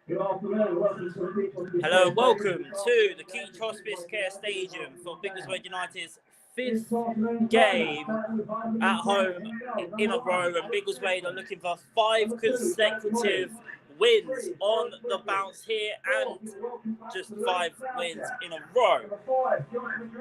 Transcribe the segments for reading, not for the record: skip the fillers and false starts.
Hello and welcome to the Keach Hospice Care Stadium for Biggleswade United's fifth game at home in a row, and Biggleswade are looking for 5 consecutive wins on the bounce here and just 5 wins in a row.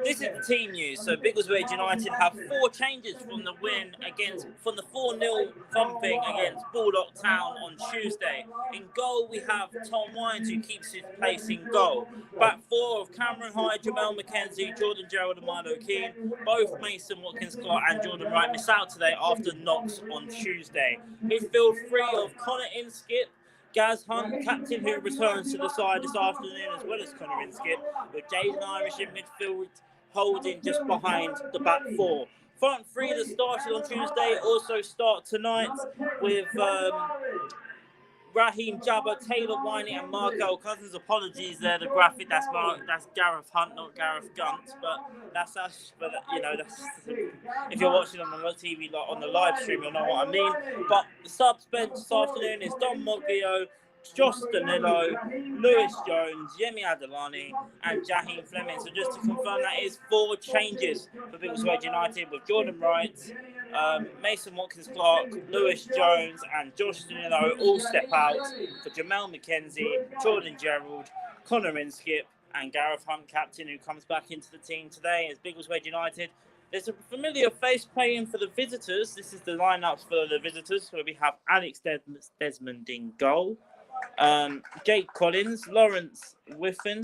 This is the team news. So Biggleswade United have 4 changes from the 4-0 thumping against Bulldog Town on Tuesday. In goal, we have Tom Wines, who keeps his place in goal. Back 4 of Cameron Hyde, Jamel McKenzie, Jordan Gerald and Milo Keane. Both Mason Watkins-Clark and Jordan Wright miss out today after knocks on Tuesday. Midfield 3 of Connor Inskip, Gaz Hunt, captain, who returns to the side this afternoon, as well as Connor Inskip, with Jaden Irish in midfield, holding just behind the back 4. Front 3 that started on Tuesday also start tonight with Raheem Jabba, Taylor Whiney and Markel Cousins. Apologies there, the graphic, that's Gareth Hunt, not Gareth Gunt, but that's us. But that's, if you're watching on the TV, like on the live stream, you'll know what I mean. But the subs bench this afternoon is Don Moglio, Josh Danilo, Lewis Jones, Yemi Adelani and Jaheem Fleming. So just to confirm, that is 4 changes for Biggleswade United, with Jordan Wright, Mason Watkins-Clark, Lewis Jones and Josh Danilo all step out for Jamel McKenzie, Jordan Gerald, Connor Inskip and Gareth Hunt, captain, who comes back into the team today as Biggleswade United. There's a familiar face playing for the visitors. This is the lineups for the visitors, where we have Alex Desmond in goal, Jake Collins, Lawrence Whiffen,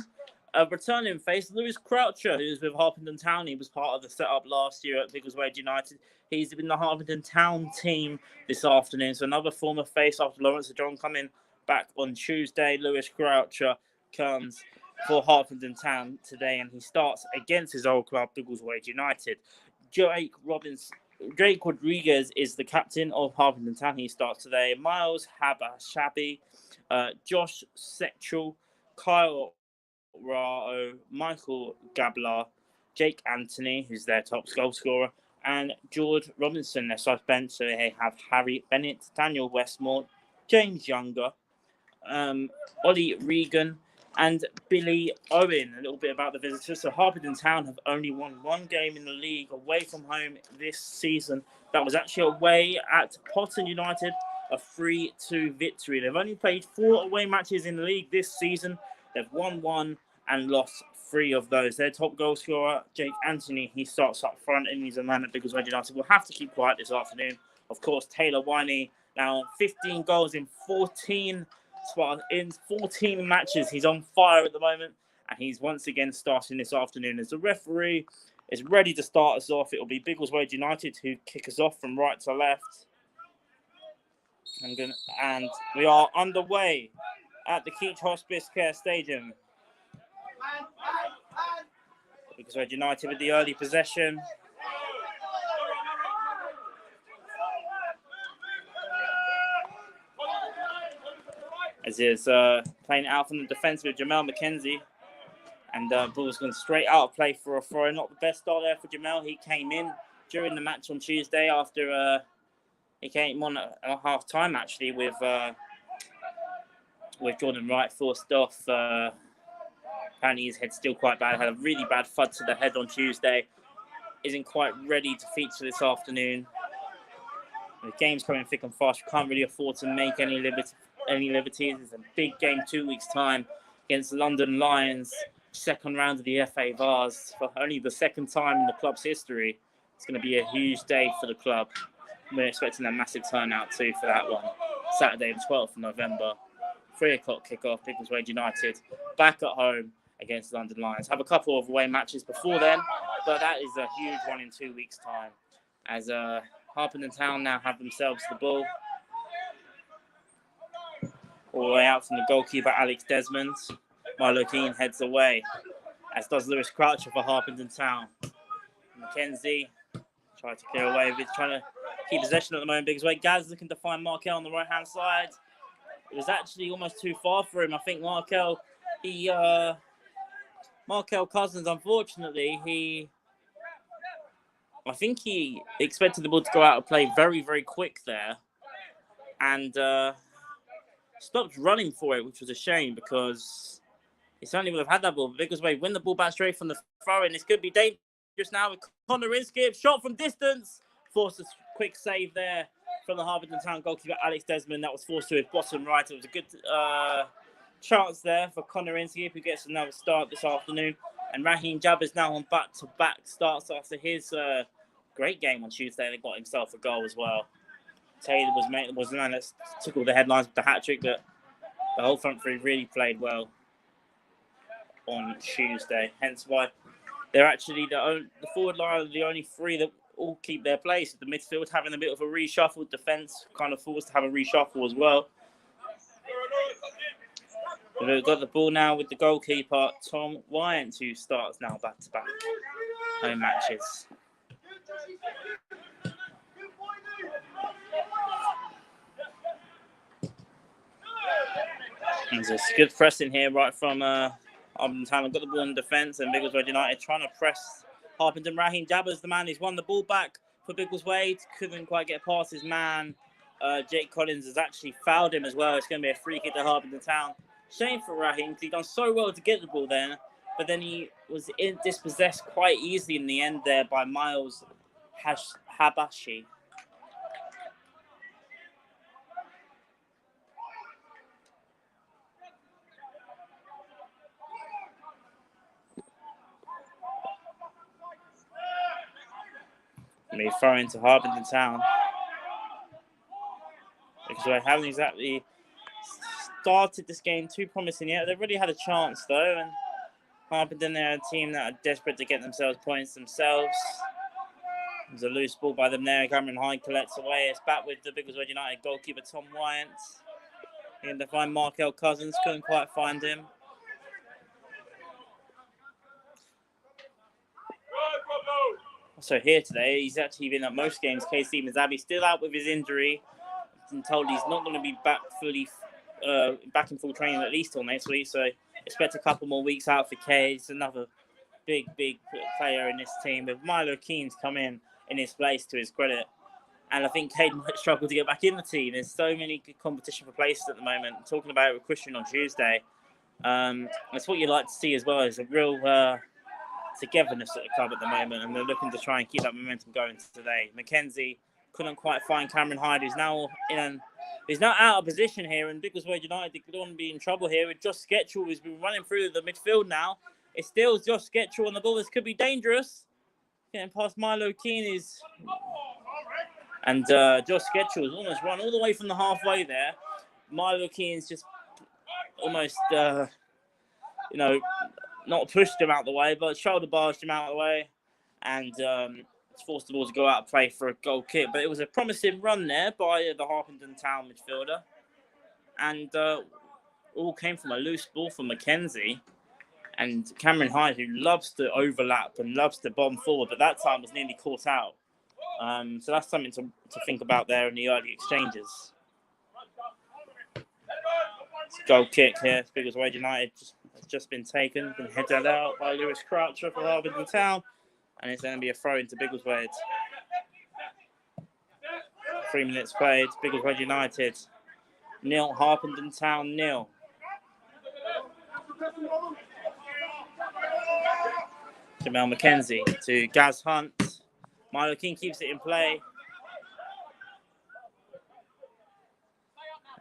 a returning face, Lewis Croucher, who's with Harpenden Town. He was part of the setup last year at Biggleswade United. He's in the Harpenden Town team this afternoon. So another former face after Lawrence John coming back on Tuesday. Lewis Croucher comes for Harpenden Town today, and he starts against his old club, Biggleswade United. Jake Rodriguez is the captain of Harpenden Town. He starts today. Miles Habashabi, Josh Sechel, Kyle Rao, Michael Gabler, Jake Anthony, who's their top goal scorer, and George Robinson, their side bench. So they have Harry Bennett, Daniel Westmore, James Younger, Ollie Regan, and Billy Owen. A little bit about the visitors. So Harpenden Town have only won 1 game in the league away from home this season. That was actually away at Potten United, a 3-2 victory. They've only played 4 away matches in the league this season. They've won 1 and lost 3 of those. Their top goal scorer, Jake Anthony, he starts up front and he's a man at Biggleswade United. We'll have to keep quiet this afternoon. Of course, Taylor Whiney, now 15 goals in 14 matches. He's on fire at the moment, and he's once again starting this afternoon. As the referee is ready to start us off, it will be Biggleswade United who kick us off from right to left. And we are underway at the Keach Hospice Care Stadium. Biggleswade United with the early possession. As he's playing out from the defence with Jamel McKenzie. And ball's gone straight out of play for a throw. Not the best start there for Jamel. He came in during the match on Tuesday after he came on at half time, actually, with Jordan Wright forced off. Apparently his head's still quite bad. Had a really bad thud to the head on Tuesday. Isn't quite ready to feature this afternoon. The game's coming thick and fast. You can't really afford to make any liberties. It's a big game 2 weeks' time against London Lions. Second round of the FA Vars for only the second time in the club's history. It's going to be a huge day for the club. We're expecting a massive turnout too for that one. Saturday the 12th of November. 3 o'clock kickoff, Biggleswade United back at home against London Lions. Have a couple of away matches before then, but that is a huge one in 2 weeks' time. As Harpenden Town now have themselves the ball. All the way out from the goalkeeper, Alex Desmond. Milo Keane heads away, as does Lewis Croucher for Harpenden Town. McKenzie trying to clear away, trying to keep possession at the moment. Biggleswade Gaz looking to find Markel on the right-hand side. It was actually almost too far for him. I think Markel Cousins, unfortunately, I think he expected the ball to go out of play very, very quick there. And stopped running for it, which was a shame because he certainly would have had that ball. Biggleswade win the ball back straight from the throw, and this could be dangerous now with Connor Inskip. Shot from distance. Forced a quick save there from the Harpenden Town goalkeeper, Alex Desmond. That was forced to his bottom right. It was a good chance there for Connor Inskip, who gets another start this afternoon. And Raheem Jabber's now on back-to-back starts after his great game on Tuesday, and he got himself a goal as well. Taylor was the man that took all the headlines with the hat-trick, but the whole front three really played well on Tuesday. Hence why they're actually the forward line are the only three that all keep their place. The midfield having a bit of a reshuffle, defence kind of forced to have a reshuffle as well. We've got the ball now with the goalkeeper, Tom Wyant, who starts now back-to-back home matches. There's a good pressing here right from Harpenden Town. I've got the ball in defence, and Biggleswade United trying to press Harpenden. Raheem Jabber's the man who's won the ball back for Biggleswade. Couldn't quite get past his man. Jake Collins has actually fouled him as well. It's going to be a free kick to Harpenden Town. Shame for Raheem because he'd done so well to get the ball there, but then he was dispossessed quite easily in the end there by Miles Habashi. Be thrown into Harpenden Town because we haven't exactly started this game too promising yet. They've really had a chance though, and Harpenden, they're a team that are desperate to get themselves points themselves. There's a loose ball by them there. Cameron Hyde collects away. It's back with the Biggleswade United goalkeeper Tom Wyant. He to find Markel Cousins, couldn't quite find him. So here today, he's actually been at most games. K. Stevens Abbey still out with his injury. I'm told he's not going to be back back in full training at least till next week. So expect a couple more weeks out for K. He's another big player in this team. But Milo Keen's come in his place, to his credit. And I think Cade might struggle to get back in the team. There's so many good competition for places at the moment. I'm talking about it with Christian on Tuesday. That's what you like to see as well. Is a real togetherness at the club at the moment, and they're looking to try and keep that momentum going today. Mackenzie couldn't quite find Cameron Hyde, who's now out of position here, and Biggleswade United don't want to be in trouble here with Josh Sketchell, who's been running through the midfield now. It's still Josh Sketchell on the ball. This could be dangerous. Getting past Milo Keane and Josh Sketchell has almost run all the way from the halfway there. Milo Keane's just almost, not pushed him out the way, but shoulder barged him out of the way, and forced the ball to go out of play for a goal kick. But it was a promising run there by the Harpenden Town midfielder, and all came from a loose ball from Mackenzie. And Cameron Hyde, who loves to overlap and loves to bomb forward, but that time was nearly caught out. So that's something to think about there in the early exchanges. Goal kick here. Biggleswade United has just been taken, been headed out by Lewis Croucher for Harpenden Town, and it's going to be a throw into Biggleswade. 3 minutes played. Biggleswade United 0, Harpenden Town 0. Jamal McKenzie to Gaz Hunt. Milo King keeps it in play.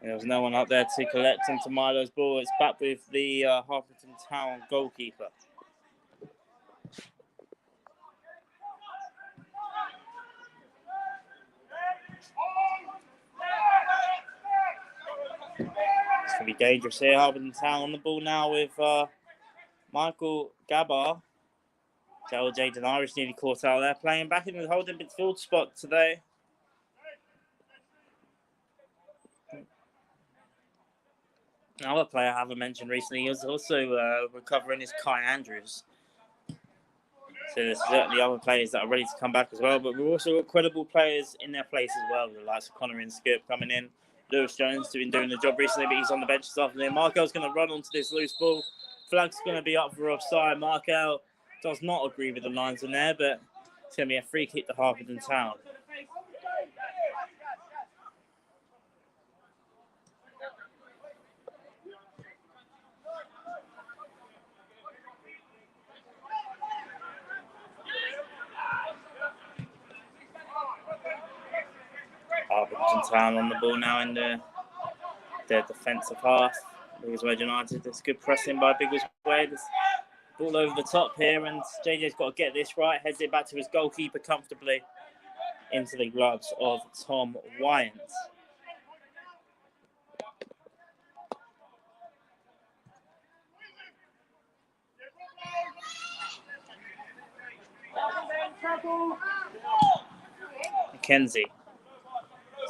There was no one up there to collect into Milo's ball. It's back with the Harpenden Town goalkeeper. It's going to be dangerous here. Harpenden Town on the ball now with Michael Gabar. LJ Denarius nearly caught out there, playing back in the holding midfield spot today. Another player I haven't mentioned recently is also recovering is Kai Andrews. So there's certainly other players that are ready to come back as well, but we've also got credible players in their place as well. The likes of Connor Inskip coming in. Lewis Jones has been doing the job recently, but he's on the bench this afternoon. Markel's going to run onto this loose ball. Flag's going to be up for offside. Markel does not agree with the lines in there, but it's going to be a free kick to Harpenden Town. Harpenden Town on the ball now in their defensive half. Biggleswade United. There's good pressing by Biggleswade. Ball over the top here, and JJ's got to get this right. Heads it back to his goalkeeper comfortably into the gloves of Tom Wyant. Mackenzie.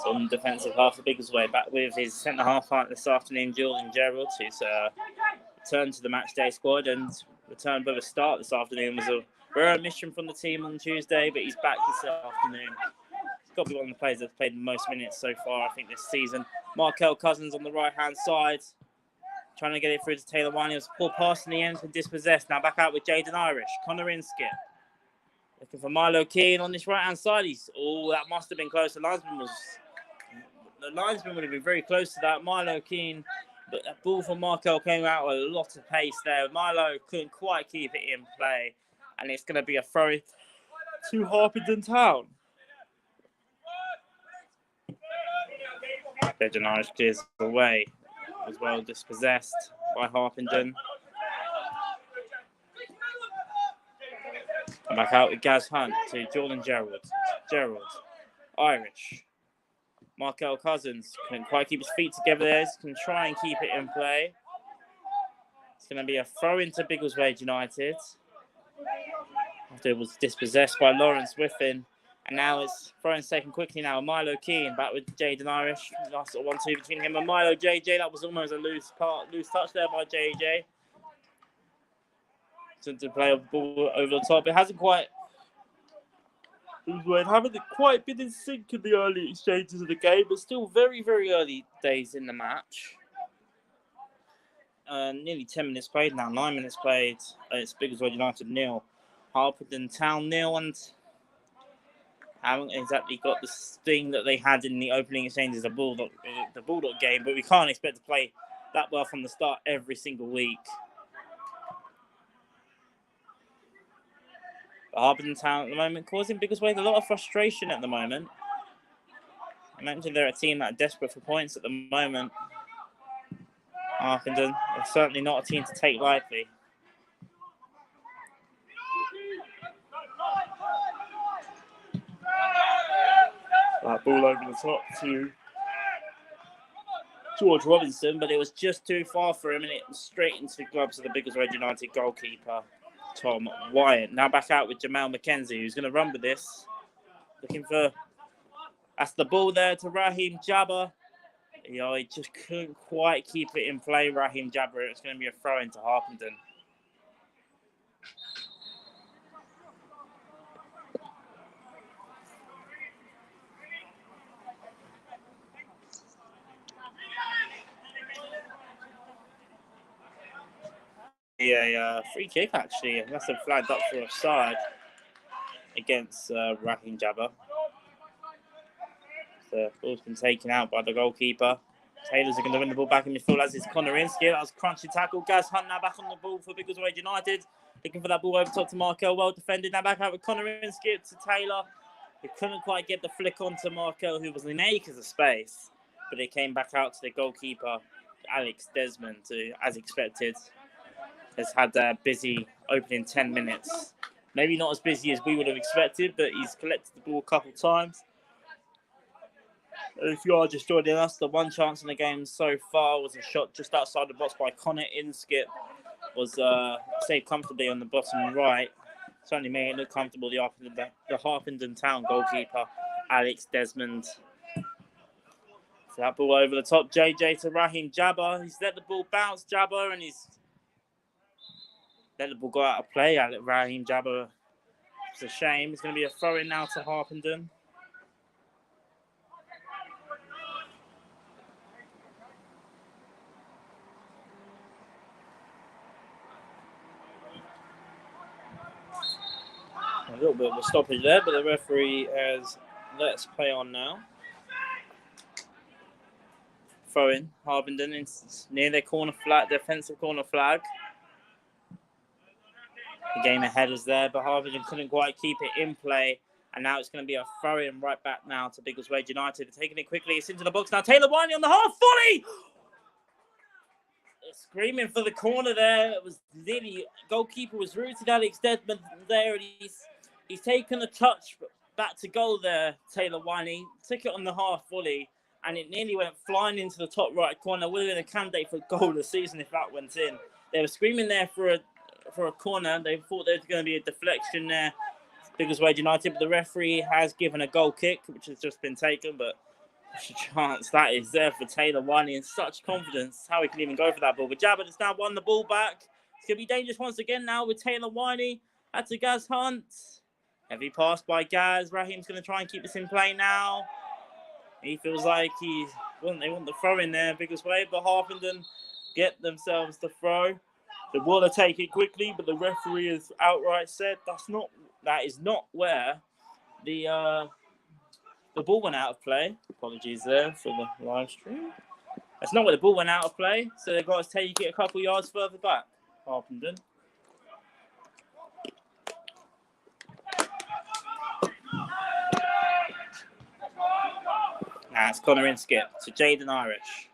So on the defensive half of Biggleswade, back with his centre-half partner this afternoon, Jordan Gerald, who's returned to the matchday squad and returned with a start this afternoon. Was a rare omission from the team on Tuesday, but he's back this afternoon. He's got to be one of the players that's played the most minutes so far, I think, this season. Markel Cousins on the right-hand side, trying to get it through to Taylor Wine. It was a poor pass in the end and dispossessed. Now back out with Jaden Irish. Connor Inskip. Looking for Milo Keane on this right-hand side. That must have been close. The linesman would have been very close to that. Milo Keane, but that ball from Markel came out with a lot of pace there. Milo couldn't quite keep it in play, and it's going to be a throw to Harpenden Town. Jaden Irish clears away. Was well dispossessed by Harpenden. And back out with Gaz Hunt to Jordan Gerald. Irish. Markel Cousins couldn't quite keep his feet together there. He's going to try and keep it in play. It's going to be a throw into Biggleswade United. After it was dispossessed by Lawrence Whiffin. And now it's throwing second quickly now. Milo Keane back with Jaden Irish. Last 1-2 between him and Milo JJ. That was almost a loose touch there by JJ. To play a ball over the top. It haven't quite been in sync in the early exchanges of the game, but still very, very early days in the match. Nearly 10 minutes played now, 9 minutes played. It's Biggleswade United 0. Harpenden Town 0, and haven't exactly got the sting that they had in the opening exchanges of the Bulldog game, but we can't expect to play that well from the start every single week. Harpenden Town at the moment causing Biggleswade a lot of frustration at the moment. I mentioned they're a team that are desperate for points at the moment. Harpenden are certainly not a team to take lightly. That ball over the top to George Robinson, but it was just too far for him, and it was straight into the gloves of the Biggleswade United goalkeeper, Tom Wyatt. Now back out with Jamal McKenzie, who's going to run with this. That's the ball there to Raheem Jabba. He just couldn't quite keep it in play, Raheem Jabba. It's going to be a throw into Harpenden. A free kick, actually. Must have flagged up for offside against Raheem Jabba. The ball's been taken out by the goalkeeper. Taylors are going to win the ball back in midfield as is Connor Inskip. That was a crunchy tackle. Gaz Hunt now back on the ball for Biggleswade United. Looking for that ball over top to Markel. Well defended. Now back out with Connor Inskip to Taylor. He couldn't quite get the flick onto Markel, who was in acres of space. But it came back out to the goalkeeper, Alex Desmond, who, as expected, has had a busy opening 10 minutes. Maybe not as busy as we would have expected, but he's collected the ball a couple of times. If you are just joining us, the one chance in the game so far was a shot just outside the box by Connor Inskip. Was saved comfortably on the bottom right. Certainly made it look comfortable, the Harpenden Town goalkeeper, Alex Desmond. So that ball over the top, JJ to Raheem Jabba. He's let the ball bounce, Jabba, and he's let the ball go out of play. Raheem Jabba. It's a shame. It's going to be a throw-in now to Harpenden. A little bit of a stoppage there, but the referee has let us play on now. Throw-in. Harpenden near their defensive corner flag. The game ahead is there, but Harpenden couldn't quite keep it in play. And now it's going to be a throw-in right back now to Biggleswade United. They're taking it quickly. It's into the box now. Taylor Whiney on the half volley. Screaming for the corner there. It was Lily. Goalkeeper was rooted Alex Deadman there. And he's taken a touch back to goal there, Taylor Whiney. Took it on the half volley. And it nearly went flying into the top right corner. Would have been a candidate for goal of the season if that went in. They were screaming there for a corner. They thought there was going to be a deflection there. Biggleswade United, but the referee has given a goal kick, which has just been taken, but there's a chance that is there for Taylor Whiney in such confidence, how he can even go for that ball. But Jabba has now won the ball back. It's going to be dangerous once again now with Taylor Whiney. That's a Gaz Hunt. Heavy pass by Gaz. Raheem's going to try and keep this in play now. He feels like they want the throw in there, Biggleswade, but Harpenden get themselves the throw. They want to take it quickly, but the referee has outright said that is not where the ball went out of play. Apologies there for the live stream. That's not where the ball went out of play, so they've got to take it a couple yards further back, Harpenden. Now it's corner in skip to Jaden Irish.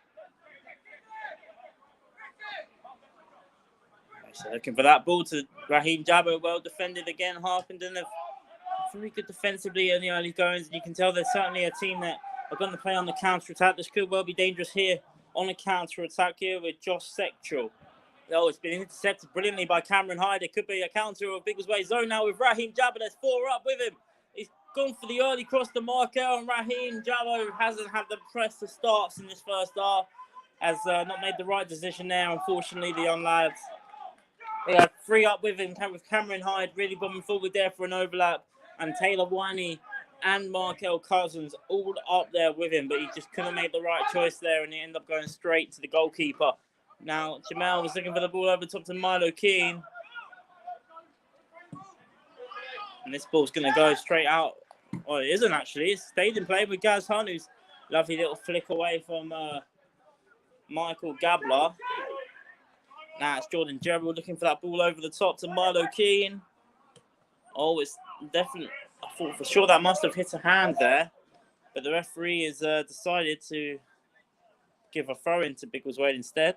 So looking for that ball to Raheem Jabba. Well defended again. Harpenden have very good defensively in the early goings. And you can tell there's certainly a team that are going to play on the counter-attack. This could well be dangerous here on a counter-attack here with Josh Sexual. Oh, it's been intercepted brilliantly by Cameron Hyde. It could be a counter of Biggleswade zone now with Raheem Jabba. There's 4 up with him. He's gone for the early cross to Markel, and Raheem Jabba hasn't had the press to starts in this first half. Has not made the right decision there, unfortunately, the young lads. They have 3 up with him, with Cameron Hyde really bombing forward there for an overlap. And Taylor Whiney and Markel Cousins all up there with him, but he just couldn't make the right choice there, and he ended up going straight to the goalkeeper. Now, Jamel was looking for the ball over top to Milo Keane. And this ball's going to go straight out. Oh, it isn't actually. It's stayed in play with Gaz Hunt, who's lovely little flick away from Michael Gabler. Now it's Jordan Gerald looking for that ball over the top to Milo Keane. Oh, it's definitely, I thought for sure that must have hit a hand there. But the referee has decided to give a throw in to Biggleswade instead.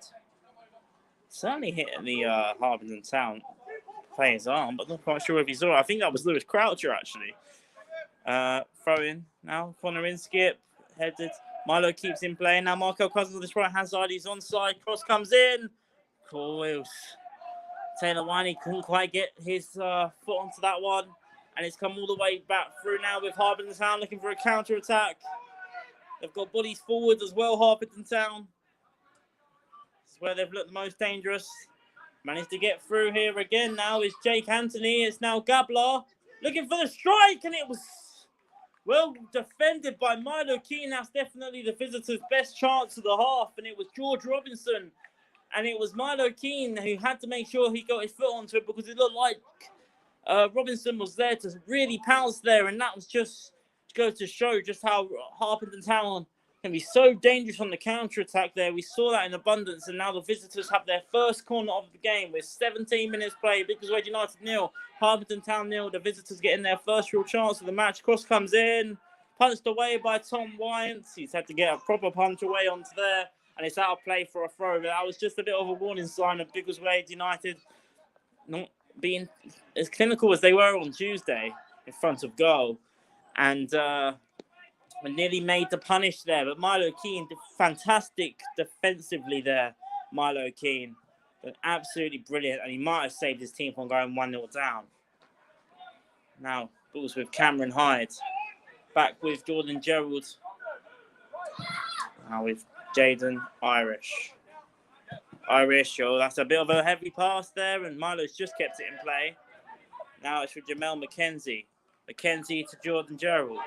Certainly hit the Harpenden Town player's arm, but not quite sure if he saw it. I think that was Lewis Croucher, actually. Throw in now, corner in skip, headed. Milo keeps in play. Now Markel Cousins on this right-hand side. He's onside. Cross comes in. Coils. Taylor Whiney couldn't quite get his foot onto that one. And it's come all the way back through now with Harpenden Town looking for a counter-attack. They've got bodies forward as well, Harpenden Town. This is where they've looked the most dangerous. Managed to get through here again now is Jake Anthony. It's now Gabler looking for the strike, and it was well defended by Milo Keane. That's definitely the visitors' best chance of the half, and it was George Robinson. And it was Milo Keane who had to make sure he got his foot onto it because it looked like Robinson was there to really pounce there. And that was just to go to show just how Harpenden Town can be so dangerous on the counter-attack there. We saw that in abundance. And now the visitors have their first corner of the game with 17 minutes played. Biggleswade United 0, Harpenden Town 0. The visitors getting their first real chance of the match. Cross comes in, punched away by Tom Wyants. He's had to get a proper punch away onto there. And it's out of play for a throw. But that was just a bit of a warning sign of Biggleswade United not being as clinical as they were on Tuesday in front of goal. And nearly made the punish there. But Milo Keane, fantastic defensively there. Milo Keane, but absolutely brilliant. And he might have saved his team from going 1-0 down. Now, balls with Cameron Hyde. Back with Jordan Gerald. Now with Jaden Irish. That's a bit of a heavy pass there, and Milo's just kept it in play. Now it's for Jamel McKenzie. McKenzie to Jordan Gerald.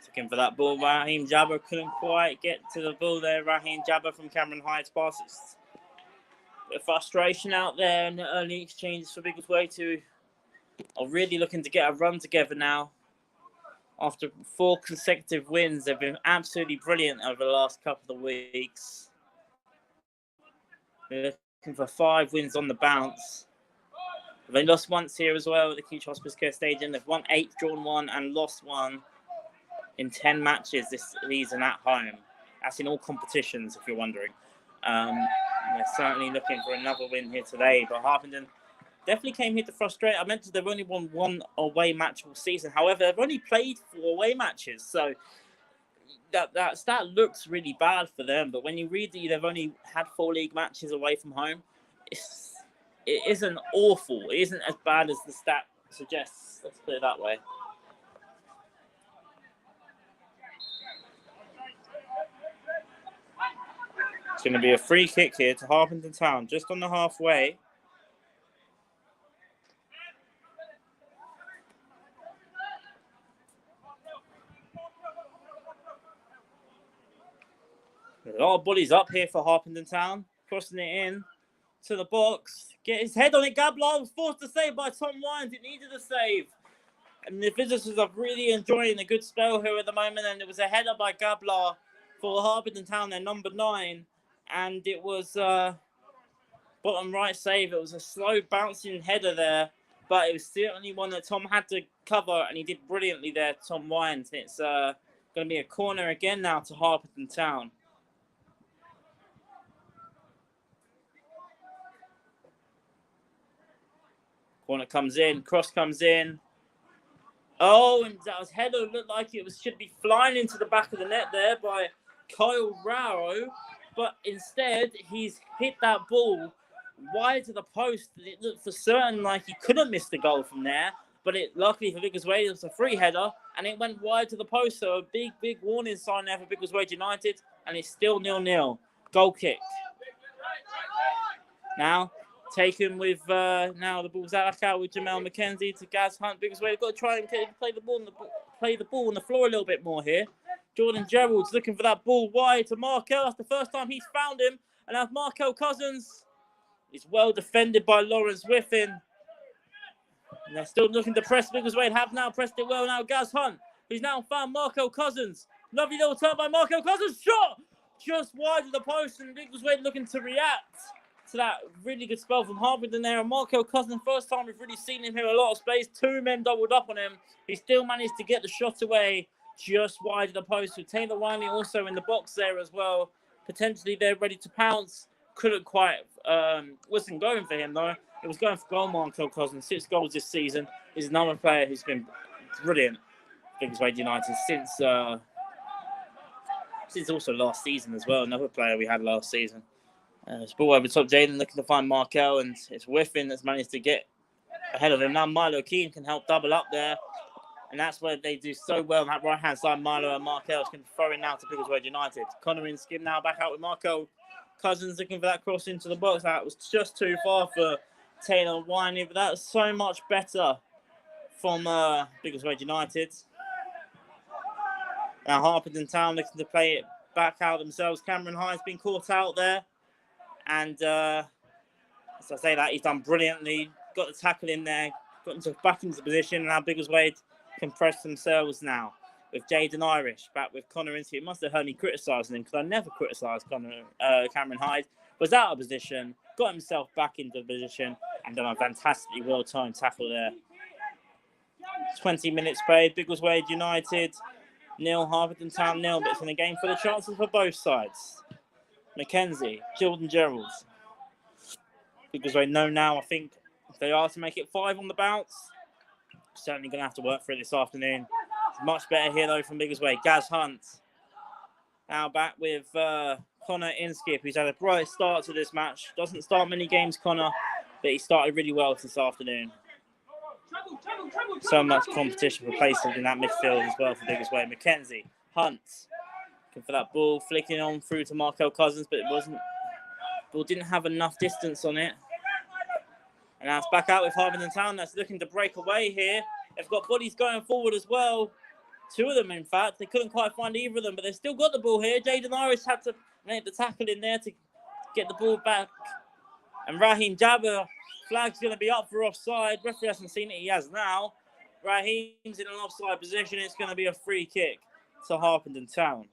Looking for that ball. Raheem Jabba couldn't quite get to the ball there. Raheem Jabba from Cameron Hyde's passes. A bit of frustration out there in the early exchanges for Biggleswade, who are really looking to get a run together now. After 4 consecutive wins, they've been absolutely brilliant over the last couple of weeks. We're for 5 wins on the bounce. They lost once here as well at the Keach Hospice Care Stadium. They've won 8, drawn 1, and lost 1 in 10 matches this season at home. That's in all competitions, if you're wondering. They're certainly looking for another win here today, but Harpenden definitely came here to frustrate. I mentioned they've only won 1 away match all season. However, they've only played 4 away matches, so that stat looks really bad for them. But when you read that they've only had 4 league matches away from home, it isn't awful. It isn't as bad as the stat suggests. Let's put it that way. It's going to be a free kick here to Harpenden Town, just on the halfway. There's a lot of bodies up here for Harpenden Town, crossing it in to the box. Get his head on it. Gablar was forced to save by Tom Wines. It needed a save. And the visitors are really enjoying a good spell here at the moment. And it was a header by Gablar for Harpenden Town, their number 9. And it was bottom right save. It was a slow bouncing header there. But it was certainly one that Tom had to cover. And he did brilliantly there, Tom Wines. It's going to be a corner again now to Harpenden Town. Corner comes in, cross comes in. Oh, and that was header. Looked like it should be flying into the back of the net there by Kyle Rao. But instead, he's hit that ball wide to the post. It looked for certain like he couldn't miss the goal from there. But luckily for Biggleswade, it was a free header. And it went wide to the post. So a big, big warning sign there for Biggleswade United. And it's still 0-0. Goal kick. Now, taken with, now the ball's back out with Jamel McKenzie to Gaz Hunt. Biggleswade have got to try and play the ball on the floor a little bit more here. Jordan Gerald's looking for that ball wide to Markel. That's the first time he's found him. And now Markel Cousins is well defended by Lawrence Whiffin. And they're still looking to press. Biggleswade have now pressed it well. Now Gaz Hunt, who's now found Markel Cousins. Lovely little turn by Markel Cousins. Shot just wide of the post. And Biggleswade looking to react to that really good spell from Harpenden there. And Markel Cousins, first time we've really seen him here a lot of space. 2 men doubled up on him. He still managed to get the shot away just wide of the post. With Taylor Rhiney also in the box there as well. Potentially they're ready to pounce. Couldn't quite, wasn't going for him though. It was going for goal. Markel Cousins, 6 goals this season. He's another player who's been brilliant for Biggleswade United since also last season as well. Another player we had last season. It's ball over top. Jaden looking to find Markel, and it's Whiffin that's managed to get ahead of him. Now Milo Keane can help double up there, and that's where they do so well on that right-hand side. Milo and Markel can throw in now to Biggleswade United. Connor in skim now back out with Markel Cousins looking for that cross into the box. That was just too far for Taylor Winey, but that's so much better from Biggleswade United. Now Harpenden Town looking to play it back out themselves. Cameron Hyde's been caught out there. And as I say that, he's done brilliantly. Got the tackle in there, got himself back into position. And now Biggleswade can press themselves now with Jaden Irish back with Connor Inskeep. He must have heard me criticising him because I never criticised Cameron Hyde. Was out of position, got himself back into position, and done a fantastically well-timed tackle there. 20 minutes played. Biggleswade United 0, Harpenden Town 0. But it's in a game full of chances for both sides. McKenzie, Jordan Geralds. Biggleswade know now, I think, if they are to make it 5 on the bounce, certainly going to have to work for it this afternoon. It's much better here, though, from Biggleswade. Gaz Hunt. Now back with Connor Inskip, who's had a bright start to this match. Doesn't start many games, Connor, but he started really well this afternoon. So much competition for places in that midfield as well for Biggleswade. McKenzie, Hunt. Looking for that ball, flicking on through to Markel Cousins, but ball didn't have enough distance on it. And now it's back out with Harpenden Town that's looking to break away here. They've got bodies going forward as well. 2 of them, in fact. They couldn't quite find either of them, but they've still got the ball here. Jaden Irish had to make the tackle in there to get the ball back. And Raheem Jabber, flag's going to be up for offside. Referee hasn't seen it. He has now. Raheem's in an offside position. It's going to be a free kick to Harpenden Town.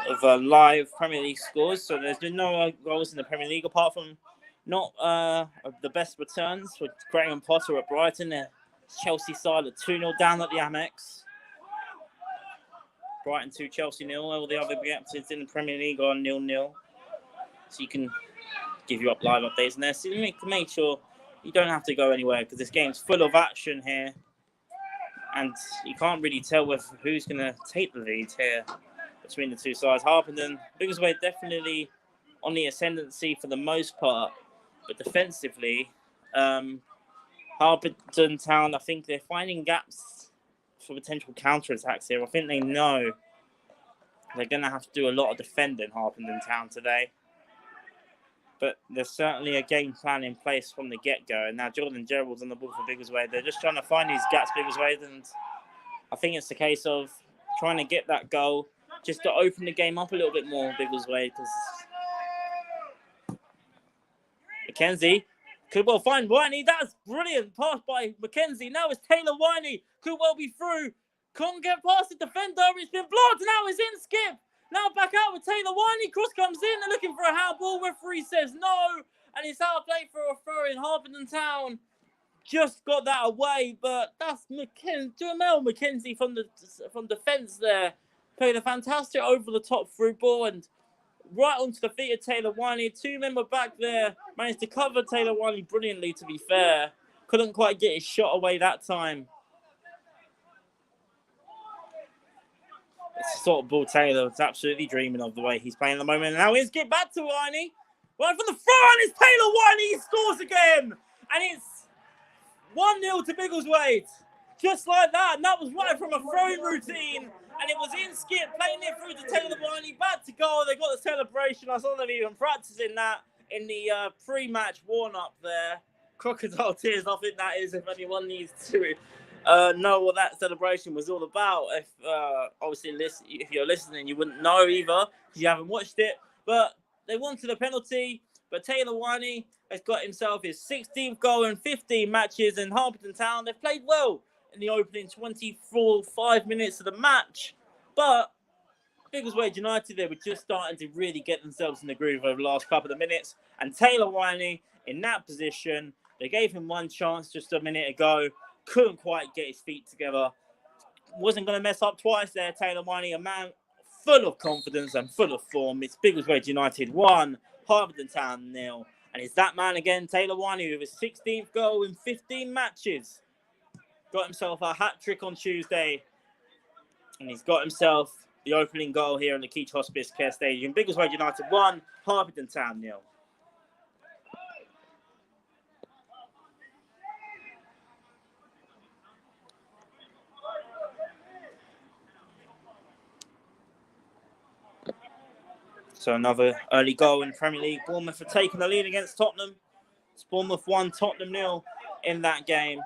of live Premier League scores. So there's been no goals in the Premier League apart from not the best returns for Graham Potter at Brighton. The Chelsea side are 2-0 down at the Amex. Brighton 2, Chelsea 0. All the other reactions in the Premier League are 0-0. So you can give you up live updates in there. So you make sure you don't have to go anywhere because this game's full of action here. And you can't really tell who's going to take the lead here between the two sides. Harpenden, Biggleswade definitely on the ascendancy for the most part. But defensively, Harpenden Town, I think they're finding gaps for potential counter-attacks here. I think they know they're going to have to do a lot of defending, Harpenden Town, today. But there's certainly a game plan in place from the get-go. And now Jordan Gerald's on the ball for Biggleswade. They're just trying to find these gaps, Biggleswade. And I think it's the case of trying to get that goal just to open the game up a little bit more, Biggleswade. McKenzie could well find Rhiney. That's brilliant. Pass by McKenzie. Now it's Taylor Rhiney. Could well be through. Can't get past the defender. It's been blocked. Now it's in skip. Now back out with Taylor Rhiney. Cross comes in. They're looking for a handball. Referee says no. And it's out of play for a throw in. Harpenden Town just got that away. But that's Jamel McKenzie from defence there. Played a fantastic over-the-top through ball and right onto the feet of Taylor Rhiney. Two men were back there. Managed to cover Taylor Rhiney brilliantly, to be fair. Couldn't quite get his shot away that time. It's the sort of ball Taylor was absolutely dreaming of the way he's playing at the moment. And now he's get back to Rhiney. Right from the front, it's Taylor Rhiney. He scores again. And it's 1-0 to Biggleswade. Just like that. And that was right from a throwing routine. And it was in skip, playing it through to Taylor Rhiney. Back to goal. They got the celebration. I saw them even practicing that in the pre-match warm-up there. Crocodile tears, I think that is, if anyone needs to know what that celebration was all about. If obviously if you're listening, you wouldn't know either because you haven't watched it. But they wanted a penalty. But Taylor Rhiney has got himself his 16th goal in 15 matches. And Harpenden Town, they've played well in the opening 5 minutes of the match. But Biggleswade United, they were just starting to really get themselves in the groove over the last couple of minutes. And Taylor Rhiney in that position, they gave him one chance just a minute ago. Couldn't quite get his feet together. Wasn't going to mess up twice there, Taylor Rhiney, a man full of confidence and full of form. It's Biggleswade United 1, Harpenden Town 0. And it's that man again, Taylor Rhiney, with his 16th goal in 15 matches. Got himself a hat-trick on Tuesday. And he's got himself the opening goal here in the Keach Hospice Care Stadium. Biggleswade United 1, Harpenden Town 0. So another early goal in Premier League. Bournemouth have taken the lead against Tottenham. It's Bournemouth 1, Tottenham 0 in that game.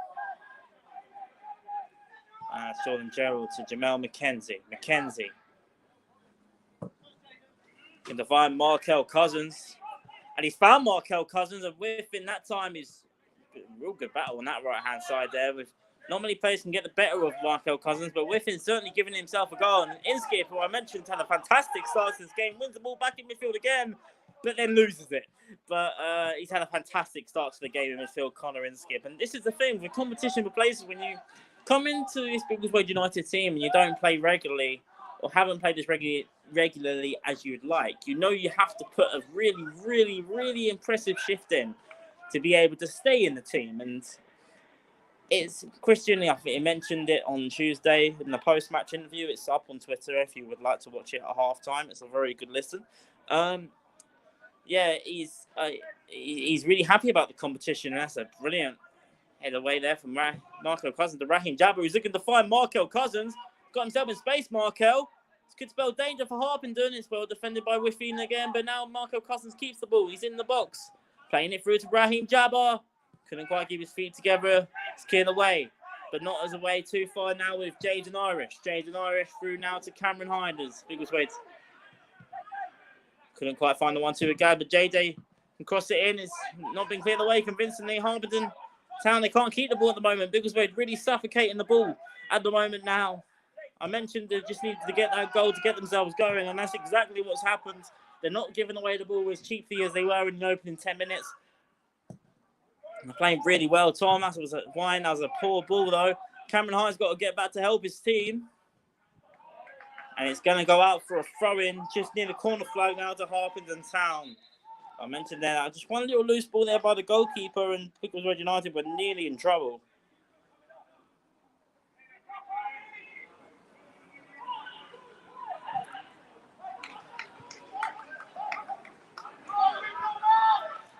Jordan Gerald to Jamel McKenzie. McKenzie can find Markel Cousins. And he's found Markel Cousins. And within that time, he's a real good battle on that right-hand side there. With not many players can get the better of Markel Cousins, but Whiffin certainly giving himself a goal. And Inskip, who I mentioned, had a fantastic start to this game, wins the ball back in midfield again, but then loses it. But he's had a fantastic start to the game in midfield, Connor Inskip. And this is the thing with competition for places, when you come into this Biggleswade United team and you don't play regularly or haven't played this regularly as you'd like, you know you have to put a really, really, really impressive shift in to be able to stay in the team. And it's Christian, I think he mentioned it on Tuesday in the post-match interview. It's up on Twitter if you would like to watch it at halftime. It's a very good listen. He's really happy about the competition, and that's a brilliant head away there from Markel Cousins to Raheem Jabber, who's looking to find Markel Cousins. Got himself in space, Markel. This could spell danger for Harpenden. It's well defended by Whiffin again, but now Markel Cousins keeps the ball. He's in the box. Playing it through to Raheem Jabber. Couldn't quite keep his feet together. It's cleared away, but not as away too far now with Jaden Irish. Jaden Irish through now to Cameron Hinders. Biggleswade couldn't quite find the 1-2 again, but JJ can cross it in. It's not been cleared away convincingly. Harpenden Town, they can't keep the ball at the moment. Biggleswade really suffocating the ball at the moment now. I mentioned they just needed to get that goal to get themselves going, and that's exactly what's happened. They're not giving away the ball as cheaply as they were in the opening 10 minutes. They're playing really well. Tom, that was a poor ball, though. Cameron Hyde's got to get back to help his team. And it's going to go out for a throw-in just near the corner flag now to Harpenden Town. I mentioned that. Just one little loose ball there by the goalkeeper, and Biggleswade United were nearly in trouble.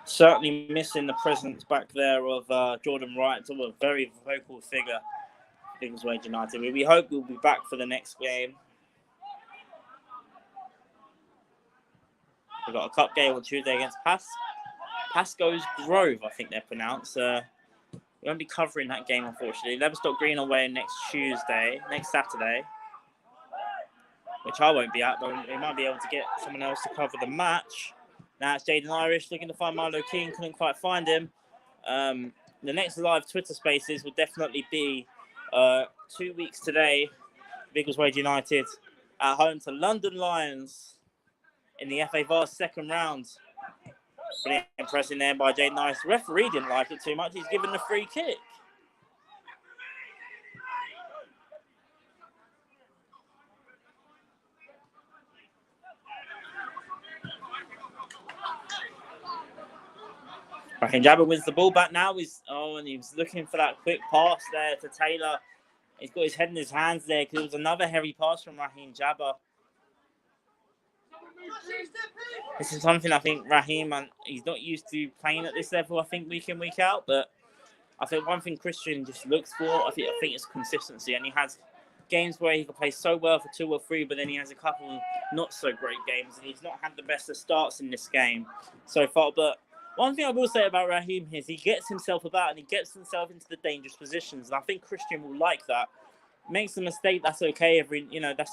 Certainly missing the presence back there of Jordan Wright, a very vocal figure, Biggleswade United. We hope we'll be back for the next game. We've got a cup game on Tuesday against Pascoe's Grove, I think they're pronounced. We won't be covering that game, unfortunately. Leverstock Green away next Saturday, which I won't be at, but we might be able to get someone else to cover the match. Now it's Jaden Irish looking to find Milo King, couldn't quite find him. The next live Twitter Spaces will definitely be 2 weeks today. Biggleswade United at home to London Lions in the FA Vars second round. Brilliant pressing there by Jaden Irish. The referee didn't like it too much. He's given the free kick. Raheem Jabba wins the ball back now. And he was looking for that quick pass there to Taylor. He's got his head in his hands there because it was another heavy pass from Raheem Jabba. This is something I think Raheem, he's not used to playing at this level, I think, week in, week out. But I think one thing Christian just looks for, I think it's consistency. And he has games where he can play so well for 2 or 3, but then he has a couple not so great games. And he's not had the best of starts in this game so far. But one thing I will say about Raheem is he gets himself about and he gets himself into the dangerous positions. And I think Christian will like that. Makes a mistake, that's okay. That's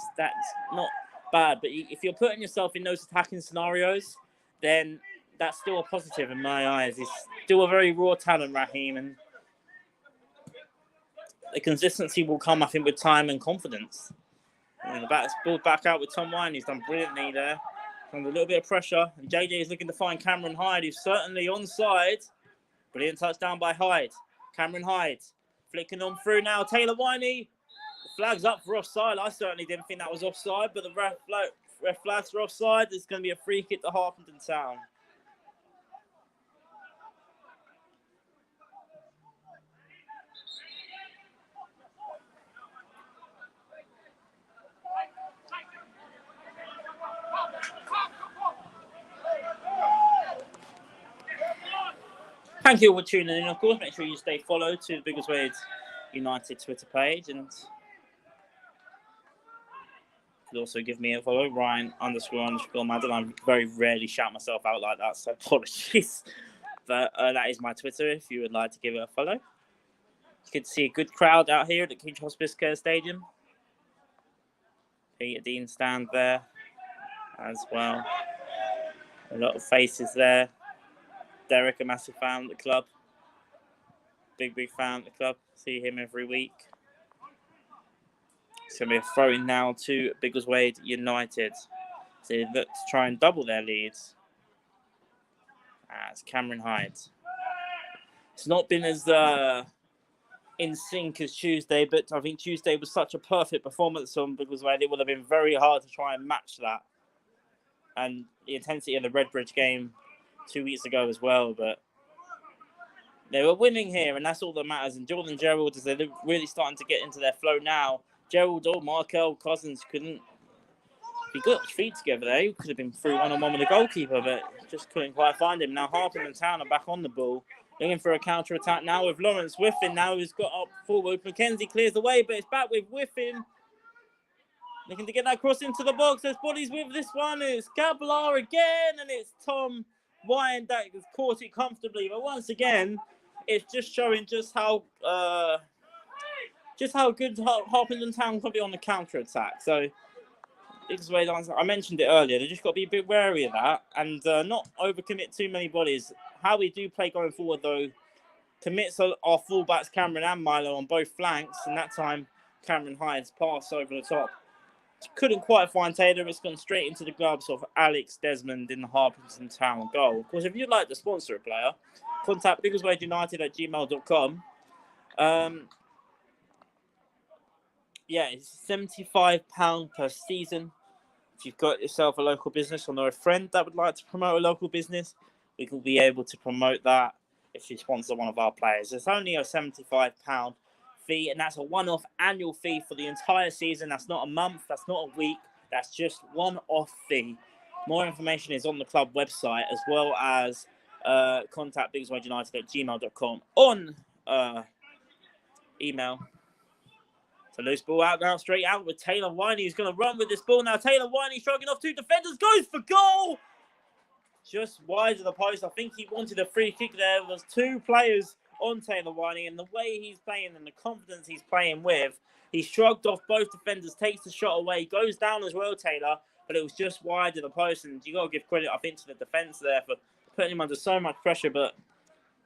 not bad. But if you're putting yourself in those attacking scenarios, then that's still a positive in my eyes. He's still a very raw talent, Raheem. And the consistency will come, I think, with time and confidence. And the back's pulled back out with Tom Wine. He's done brilliantly there. Under a little bit of pressure, and JJ is looking to find Cameron Hyde, who's certainly onside. Brilliant touchdown by Hyde. Cameron Hyde flicking on through now. Taylor Rhiney. The flag's up for offside. I certainly didn't think that was offside, but the ref flags for offside. There's going to be a free kick to Harpenden Town. Thank you all for tuning in, of course. Make sure you stay followed to the Biggleswade United Twitter page. And you could also give me a follow, Ryan__Madden. I very rarely shout myself out like that, so apologies. But that is my Twitter if you would like to give it a follow. It's good to see a good crowd out here at the King Hospice Care Stadium. Peter Dean stand there as well. A lot of faces there. Derek, a massive fan of the club. Big fan of the club. See him every week. It's going to be a throw-in now to Biggleswade United. So they look to try and double their leads. It's Cameron Hyde. It's not been as in sync as Tuesday, but I think Tuesday was such a perfect performance on Biggleswade. It would have been very hard to try and match that. And the intensity of the Redbridge game 2 weeks ago as well, but they were winning here, and that's all that matters. And Jordan Gerald, as they're really starting to get into their flow now. Gerald or Markel Cousins couldn't. He got his feet together there. He could have been through one-on-one with the goalkeeper, but just couldn't quite find him. Now Harpenden Town are back on the ball, looking for a counter-attack now with Lawrence Whiffin. Now he's got up forward. Mackenzie clears the way, but it's back with Whiffin. Looking to get that cross into the box. There's bodies with this one. It's Gablar again, and it's Tom Wine that has caught it comfortably. But once again, it's just showing just how good Harpenden Town can be on the counter-attack. So, I mentioned it earlier. They just got to be a bit wary of that and not overcommit too many bodies. How we do play going forward, though, commits our fullbacks Cameron and Milo on both flanks, and that time Cameron Hyde's pass over the top. Couldn't quite find Taylor. It's gone straight into the gloves of Alex Desmond in the Harpenden Town goal. Of course, if you'd like to sponsor a player, contact biggleswadeunited@gmail.com. Yeah, it's £75 per season. If you've got yourself a local business or know a friend that would like to promote a local business, we will be able to promote that if you sponsor one of our players. It's only a £75 fee, and that's a one-off annual fee for the entire season. That's not a month, that's not a week, that's just one-off fee. More information is on the club website, as well as contact biggleswadeunited@gmail.com on email. So loose ball out now, straight out with Taylor Rhiney, who's going to run with this ball now. Taylor Rhiney shrugging off 2 defenders, goes for goal! Just wide of the post. I think he wanted a free kick there. There was 2 players on Taylor Rhiney, and the way he's playing and the confidence he's playing with, he shrugged off both defenders, takes the shot away, goes down as well, Taylor, but it was just wide of the post, and you got to give credit, I think, to the defence there for putting him under so much pressure, but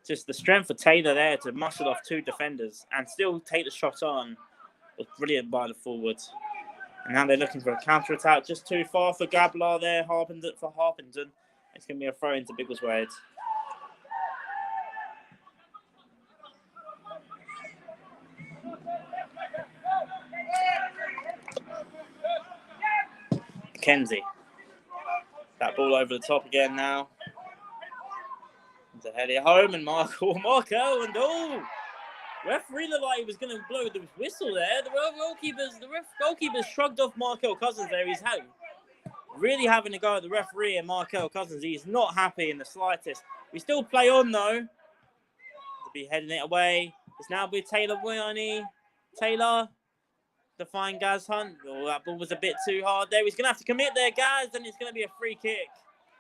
just the strength of Taylor there to muscle off 2 defenders and still take the shot on was brilliant by the forwards. And now they're looking for a counter-attack, just too far for Gablar there, Harpenden. It's going to be a throw into Biggleswade. Kenzie. That ball over the top again now. To head it home, and Marco, and referee looked like he was going to blow the whistle there. The goalkeepers shrugged off Markel Cousins there. He's really having to go at the referee and Markel Cousins. He's not happy in the slightest. We still play on though. To be heading it away. It's now with Taylor Rhiney. Taylor to find Gaz Hunt. Oh, that ball was a bit too hard there. He's going to have to commit there, Gaz, and it's going to be a free kick.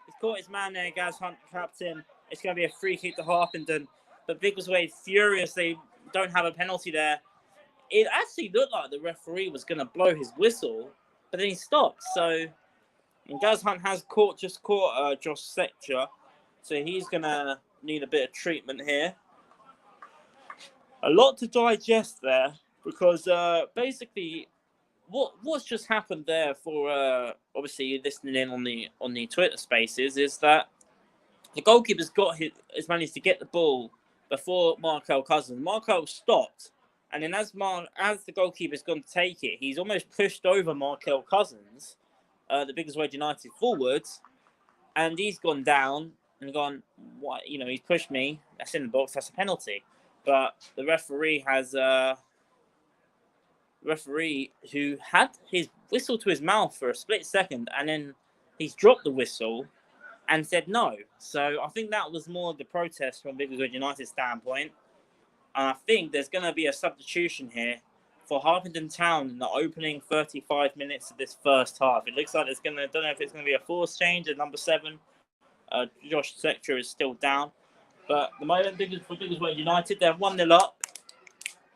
He's caught his man there, Gaz Hunt trapped in. It's going to be a free kick to Harpenden. But Biggleswade furious. They don't have a penalty there. It actually looked like the referee was going to blow his whistle, but then he stopped. So Gaz Hunt has caught Josh Sector. So he's going to need a bit of treatment here. A lot to digest there, because basically what's just happened there for obviously listening in on the Twitter spaces is that the goalkeeper's has managed to get the ball before Markel Cousins. Markel stopped, and then as the goalkeeper's gone to take it, he's almost pushed over Markel Cousins, the Biggleswade United forwards, and he's gone down and gone, what? He's pushed me. That's in the box. That's a penalty. But the referee who had his whistle to his mouth for a split second, and then he's dropped the whistle and said no. So I think that was more of the protest from Biggleswade United's standpoint. And I think there's going to be a substitution here for Harpenden Town in the opening 35 minutes of this first half. It looks like don't know if it's going to be a forced change at number 7. Josh Sector is still down. But the moment for Biggleswade United, they're 1-0 up.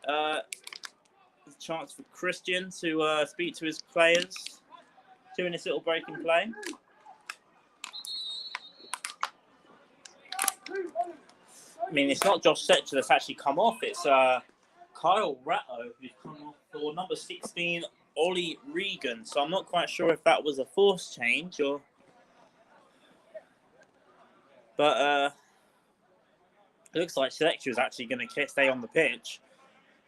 There's a chance for Christian to speak to his players during this little break in play. I mean, it's not Josh Sector that's actually come off. It's Kyle Ratto who's come off for number 16, Ollie Regan. So I'm not quite sure if that was a forced change or... But it looks like Sector is actually going to stay on the pitch.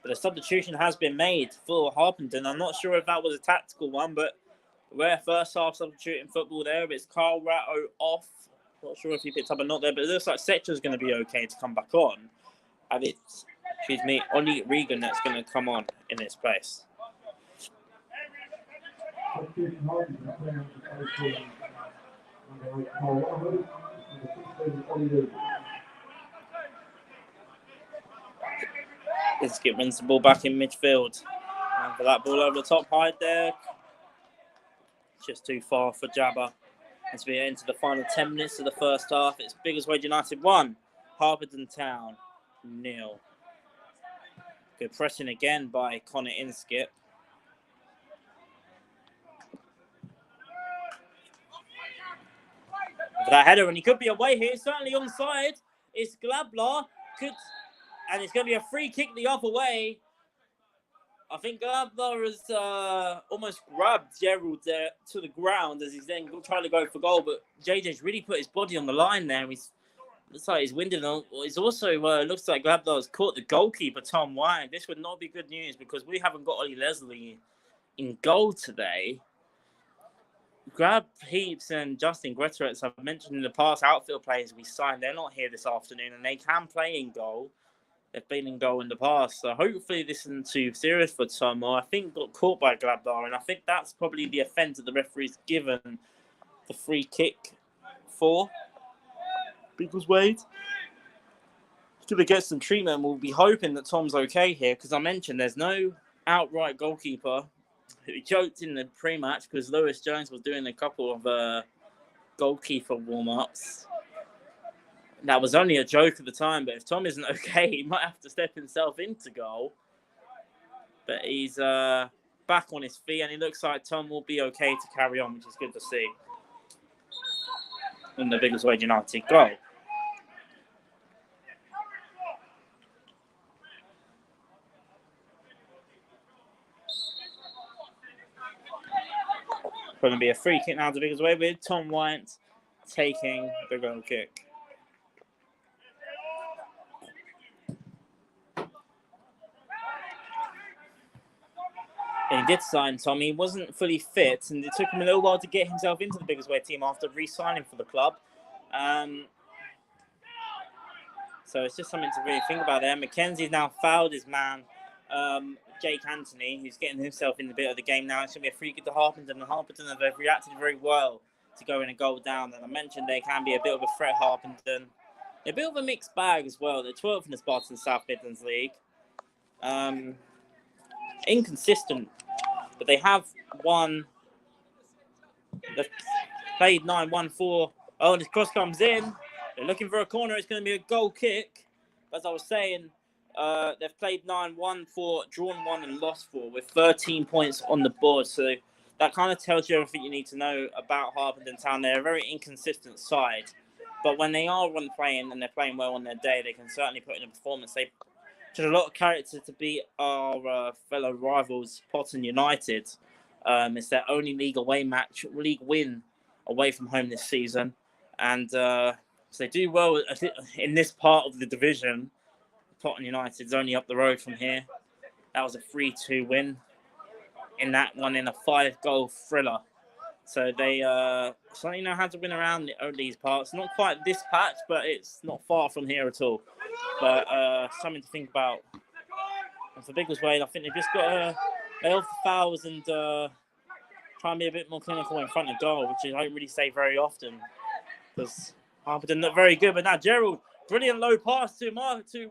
But a substitution has been made for Harpenden. I'm not sure if that was a tactical one, but rare first half substituting football there. But it's Kyle Ratto off. Not sure if he picked up or not there, but it looks like Sector is going to be okay to come back on. And it's, Ollie Regan that's going to come on in its place. Biscuit wins the ball back in midfield. And for that ball over the top, Hyde there. Just too far for Jabba. As we enter the final 10 minutes of the first half, it's Biggleswade United 1, Harpenden Town 0. Good pressing again by Connor Inskip. For that header, and he could be away here, certainly onside. It's Glablar, and it's going to be a free kick the other way. I think Gabler has almost grabbed Gerald there to the ground as he's then trying to go for goal, but JJ's really put his body on the line there. Looks like he's winded on. He's also looks like Gabler has caught the goalkeeper Tom White. This would not be good news because we haven't got Ollie Leslie in goal today. Grab Heaps and Justin Greteretz, I've mentioned in the past, outfield players we signed. They're not here this afternoon, and they can play in goal. They've been in goal in the past, so hopefully this isn't too serious for Tom. Or I think got caught by Gladbar, and I think that's probably the offence that the referee's given the free kick for. Biggleswade. He's going to get some treatment. We'll be hoping that Tom's okay here, because I mentioned there's no outright goalkeeper. Who joked in the pre-match because Lewis Jones was doing a couple of goalkeeper warm-ups. That was only a joke at the time, but if Tom isn't okay, he might have to step himself into goal. But he's back on his feet, and it looks like Tom will be okay to carry on, which is good to see. In the Biggleswade United goal. Going to be a free kick now to Biggleswade with Tom White taking the goal kick. And he did sign Tom. He wasn't fully fit, and it took him a little while to get himself into the Biggleswade team after re-signing for the club. So it's just something to really think about there. Mackenzie's now fouled his man, Jake Anthony, who's getting himself in the bit of the game now. It's going to be a free kick to Harpenden, and Harpenden have reacted very well to going a goal down. And I mentioned they can be a bit of a threat, Harpenden. They're a bit of a mixed bag as well. They're 12th in the Spartan South Midlands League. Inconsistent, but they have won. They've played 9-1-4. Oh, this cross comes in. They're looking for a corner. It's going to be a goal kick. As I was saying, they've played 9-1-4, drawn 1 and lost 4 with 13 points on the board. So that kind of tells you everything you need to know about Harpenden Town. They're a very inconsistent side. But when they are playing and they're playing well on their day, they can certainly put in a performance. They showed a lot of character to beat our fellow rivals, Potton United. It's their only league win away from home this season. And so they do well in this part of the division. Potton United's only up the road from here. That was a 3-2 win in that one in a 5-goal thriller. So they certainly know how to win around these parts. Not quite this patch, but it's not far from here at all. But something to think about. And for Biggleswade, I think they've just got to lay off the fouls and try and be a bit more clinical in front of goal, which I don't really say very often. Because Harpenden look very good. But now Gerald, brilliant low pass to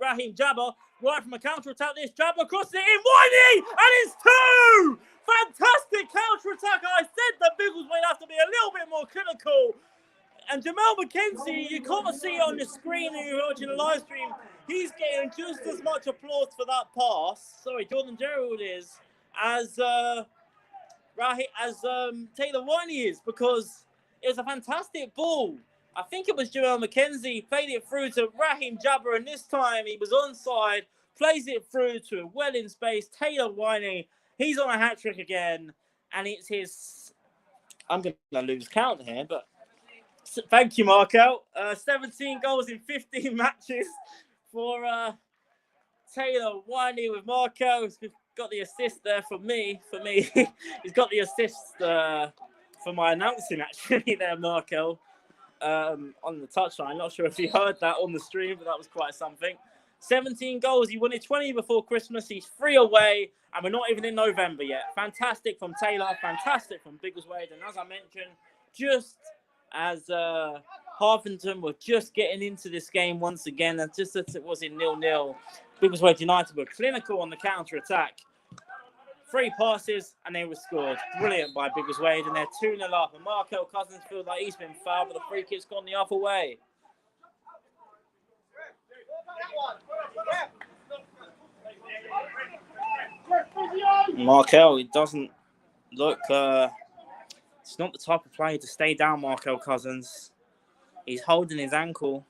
Raheem Jabber. Right from a counter-attack. This Jabber crosses it in. Rhiney! And it's 2! Fantastic counter-attack. I said that Biggleswade have to be a little bit more clinical. And Jamel McKenzie, you can't see it on the screen and you're watching the live stream. He's getting just as much applause for that pass. Sorry, Jordan Gerald is as Taylor Rhiney is, because it was a fantastic ball. I think it was Jamel McKenzie played it through to Raheem Jabber, and this time he was onside, plays it through to a well in space. Taylor Rhiney, he's on a hat trick again, and it's his. I'm going to lose count here, but. Thank you, Marco. 17 goals in 15 matches for Taylor Rhiney with Marco. He's got the assist there for me. He's got the assist for my announcing, actually, there, Marco, on the touchline. Not sure if you heard that on the stream, but that was quite something. 17 goals. He wanted 20 before Christmas. He's 3 away, and we're not even in November yet. Fantastic from Taylor. Fantastic from Biggleswade. And as I mentioned, just as Harpenden were just getting into this game once again, and just as it was in 0-0, Biggleswade United were clinical on the counter-attack. 3 passes, and they were scored. Brilliant by Biggleswade, and they're 2-0 up. And Markel Cousins feels like he's been fouled, but the free kick's gone the other way. Markel, it doesn't look... It's not the type of player to stay down, Markel Cousins. He's holding his ankle.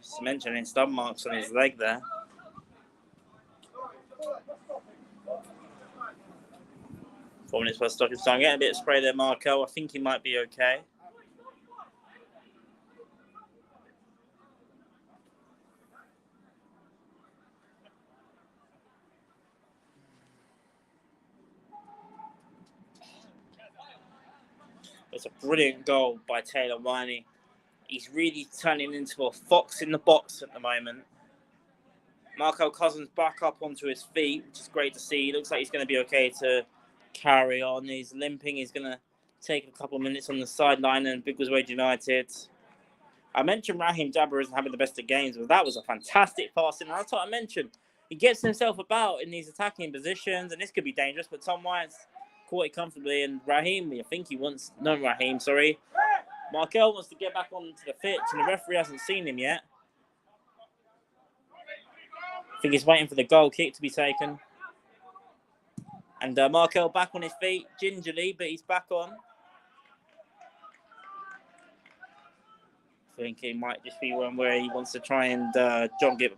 Just mentioning stub marks on his leg there. Four minutes plus stoppage time. Getting a bit of spray there, Markel. I think he might be okay. It's a brilliant goal by Taylor Rhiney. He's really turning into a fox in the box at the moment. Markel Cousins back up onto his feet, which is great to see. Looks like he's going to be okay to carry on. He's limping. He's going to take a couple of minutes on the sideline, and Biggleswade United. I mentioned Raheem Jabber isn't having the best of games, but that was a fantastic passing. And that's what I mentioned. He gets himself about in these attacking positions, and this could be dangerous, but Tom White's caught it comfortably, and Raheem, I think he wants, no Raheem, sorry. Markel wants to get back onto the pitch, and the referee hasn't seen him yet. I think he's waiting for the goal kick to be taken. And Markel back on his feet, gingerly, but he's back on. I think it might just be one where he wants to try and jog it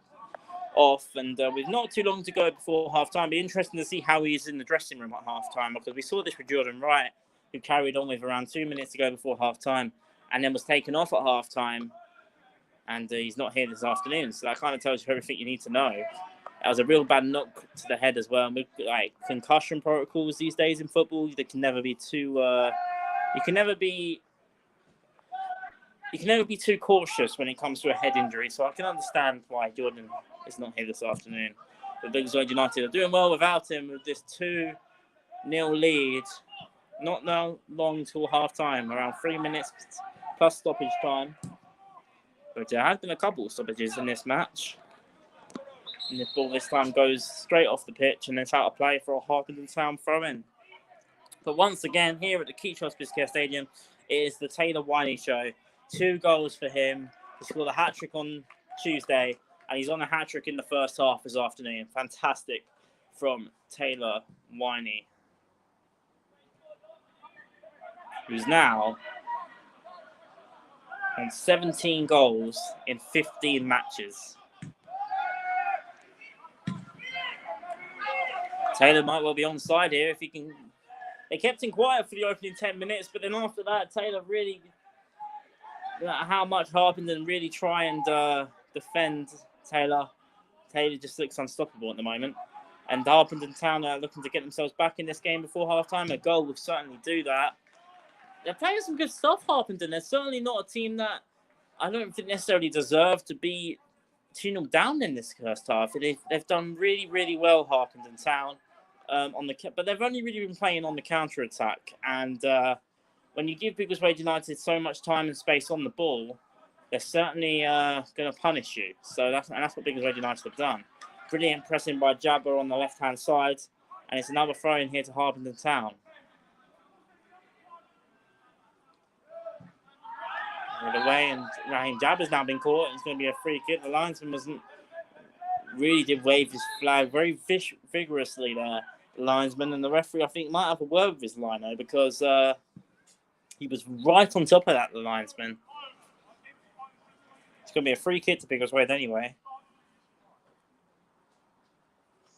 off. And with not too long to go before half-time, be interesting to see how he is in the dressing room at half-time, because we saw this with Jordan Wright, who carried on with around 2 minutes to go before half-time, and then was taken off at half-time. And he's not here this afternoon, so that kind of tells you everything you need to know. That was a real bad knock to the head as well. With, like, concussion protocols these days in football, they can never be too. You can never be too cautious when it comes to a head injury. So I can understand why Jordan is not here this afternoon. But Biggleswade United are doing well without him with this 2-0 lead. Not now long till half time, around 3 minutes plus stoppage time. But there has been a couple of stoppages in this match. And the ball this time goes straight off the pitch, and it's out of play for a Harpenden Town throw-in. But once again, here at the Keach Hospice Care Stadium, it is the Taylor Rhiney show. 2 goals for him. He scored a hat-trick on Tuesday, and he's on a hat-trick in the first half this afternoon. Fantastic from Taylor Rhiney, who's now on 17 goals in 15 matches. Taylor might well be onside here if he can. They kept him quiet for the opening 10 minutes, but then after that, Taylor really, how much Harpenden really try and defend Taylor. Taylor just looks unstoppable at the moment. And Harpenden Town are looking to get themselves back in this game before halftime. A goal will certainly do that. They're playing some good stuff, Harpenden. They're certainly not a team that I don't think necessarily deserve to be 2-0 down in this first half. They've done really, really well, Harpenden Town, but they've only really been playing on the counter-attack. And when you give Biggleswade United so much time and space on the ball, they're certainly going to punish you. So that's what Biggleswade United have done. Brilliant pressing by Jabber on the left-hand side, and it's another throw-in here to Harpenden Town. Away, and Raheem Jabber's now been caught. It's going to be a free kick. The linesman did wave his flag very vigorously there, the linesman, and the referee I think might have a word with his lino because he was right on top of that, the linesman. It's going to be a free kick to Biggleswade anyway.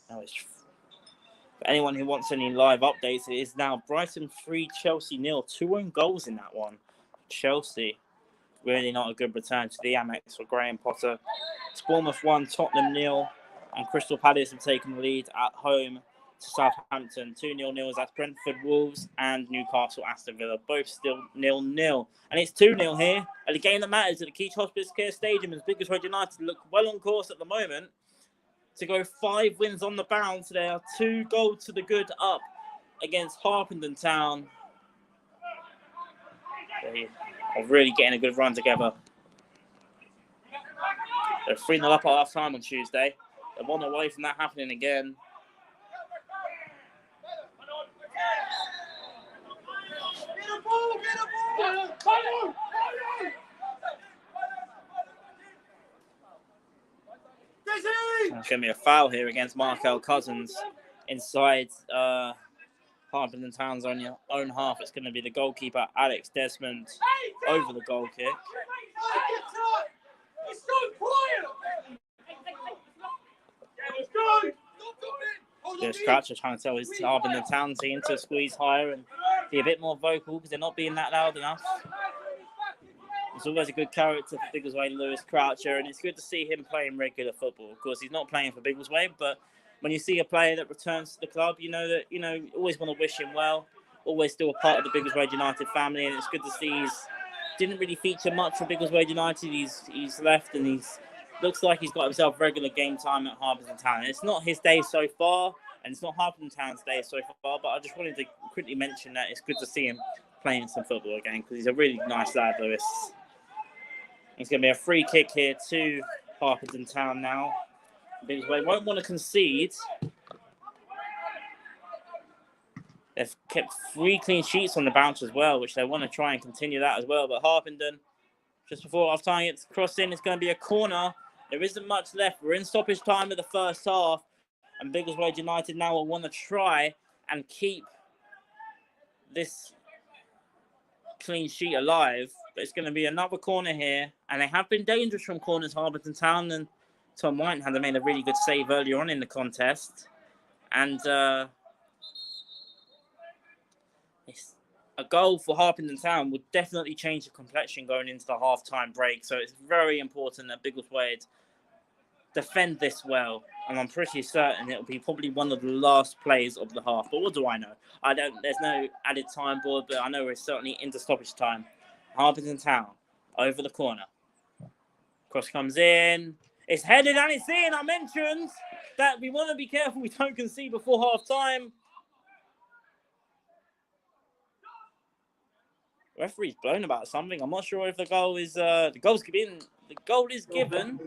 Now for anyone who wants any live updates, it is now Brighton 3, Chelsea 0. 2 own goals in that one. Chelsea. Really not a good return to the Amex for Graham Potter. Bournemouth 1, Tottenham 0, and Crystal Palace have taken the lead at home to Southampton. 2-0 nils. That's Brentford Wolves and Newcastle Aston Villa, both still 0-0. And it's 2-0 here at a game that matters at the Keach Hospice Care Stadium, as Biggleswade United look well on course at the moment to go 5 wins on the bounce. They are 2 goals to the good up against Harpenden Town. They are really getting a good run together. They're 3-0 up at half time on Tuesday. They're 1 away from that happening again. There's going to be a foul here against Markel Cousins inside Harpenden Town's own half. It's going to be the goalkeeper, Alex Desmond, over the goal kick. There's Croucher trying to tell his Harpenden Town team to squeeze higher and be a bit more vocal because they're not being that loud enough. It's always a good character for Biggleswade, Lewis Croucher, and it's good to see him playing regular football. Of course, he's not playing for Biggleswade, but when you see a player that returns to the club, you know that you always want to wish him well. Always still a part of the Biggleswade United family, and it's good to see he's didn't really feature much for Biggleswade United. He's left, and he's looks like he's got himself regular game time at Harpenden Town. It's not his day so far, and it's not Harpenden Town's day so far. But I just wanted to quickly mention that it's good to see him playing some football again because he's a really nice lad, Lewis. It's going to be a free kick here to Harpenden Town now. Biggleswade won't want to concede. They've kept 3 clean sheets on the bounce as well, which they want to try and continue that as well. But Harpenden, just before half time, it's crossed in. It's going to be a corner. There isn't much left. We're in stoppage time of the first half. And Biggleswade United now will want to try and keep this clean sheet alive. But it's going to be another corner here. And they have been dangerous from corners, Harpenden Town. And Tom Whitehead made a really good save earlier on in the contest. And a goal for Harpenden Town would definitely change the complexion going into the half-time break. So it's very important that Biggleswade defend this well. And I'm pretty certain it'll be probably one of the last plays of the half. But what do I know? There's no added time board, but I know we're certainly into stoppage time. Harpenden Town over the corner. Cross comes in. It's headed and it's in. I mentioned that we want to be careful we don't concede before half-time. Referee's blown about something. I'm not sure if the goal is the goal is given,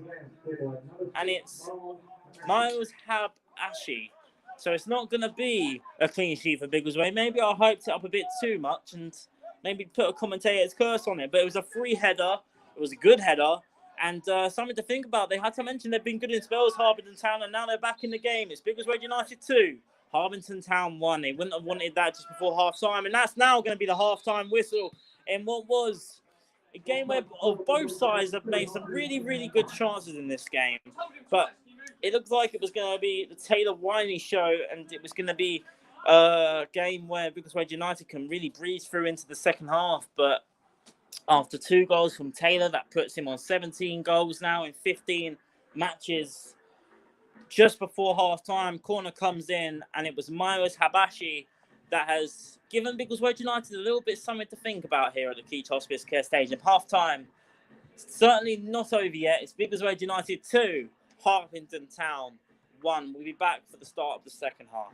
and it's Miles Habashi. So it's not going to be a clean sheet for Biggleswade. Maybe I hyped it up a bit too much and maybe put a commentator's curse on it. But it was a free header. It was a good header. And something to think about. They had to mention they've been good in spells, Harpenden Town, and now they're back in the game. It's Biggleswade United 2, Harpenden Town 1. They wouldn't have wanted that just before half-time. And that's now going to be the half-time whistle in what was a game where both sides have made some really, really good chances in this game. But it looked like it was going to be the Taylor Rhiney show, and it was going to be a game where Biggleswade United can really breeze through into the second half. But after 2 goals from Taylor, that puts him on 17 goals now in 15 matches. Just before half-time, corner comes in, and it was Miles Habashi that has given Biggleswade United a little bit something to think about here at the Keith Hospice Care Stadium. Half-time, certainly not over yet. It's Biggleswade United 2, Harpenden Town 1. We'll be back for the start of the second half.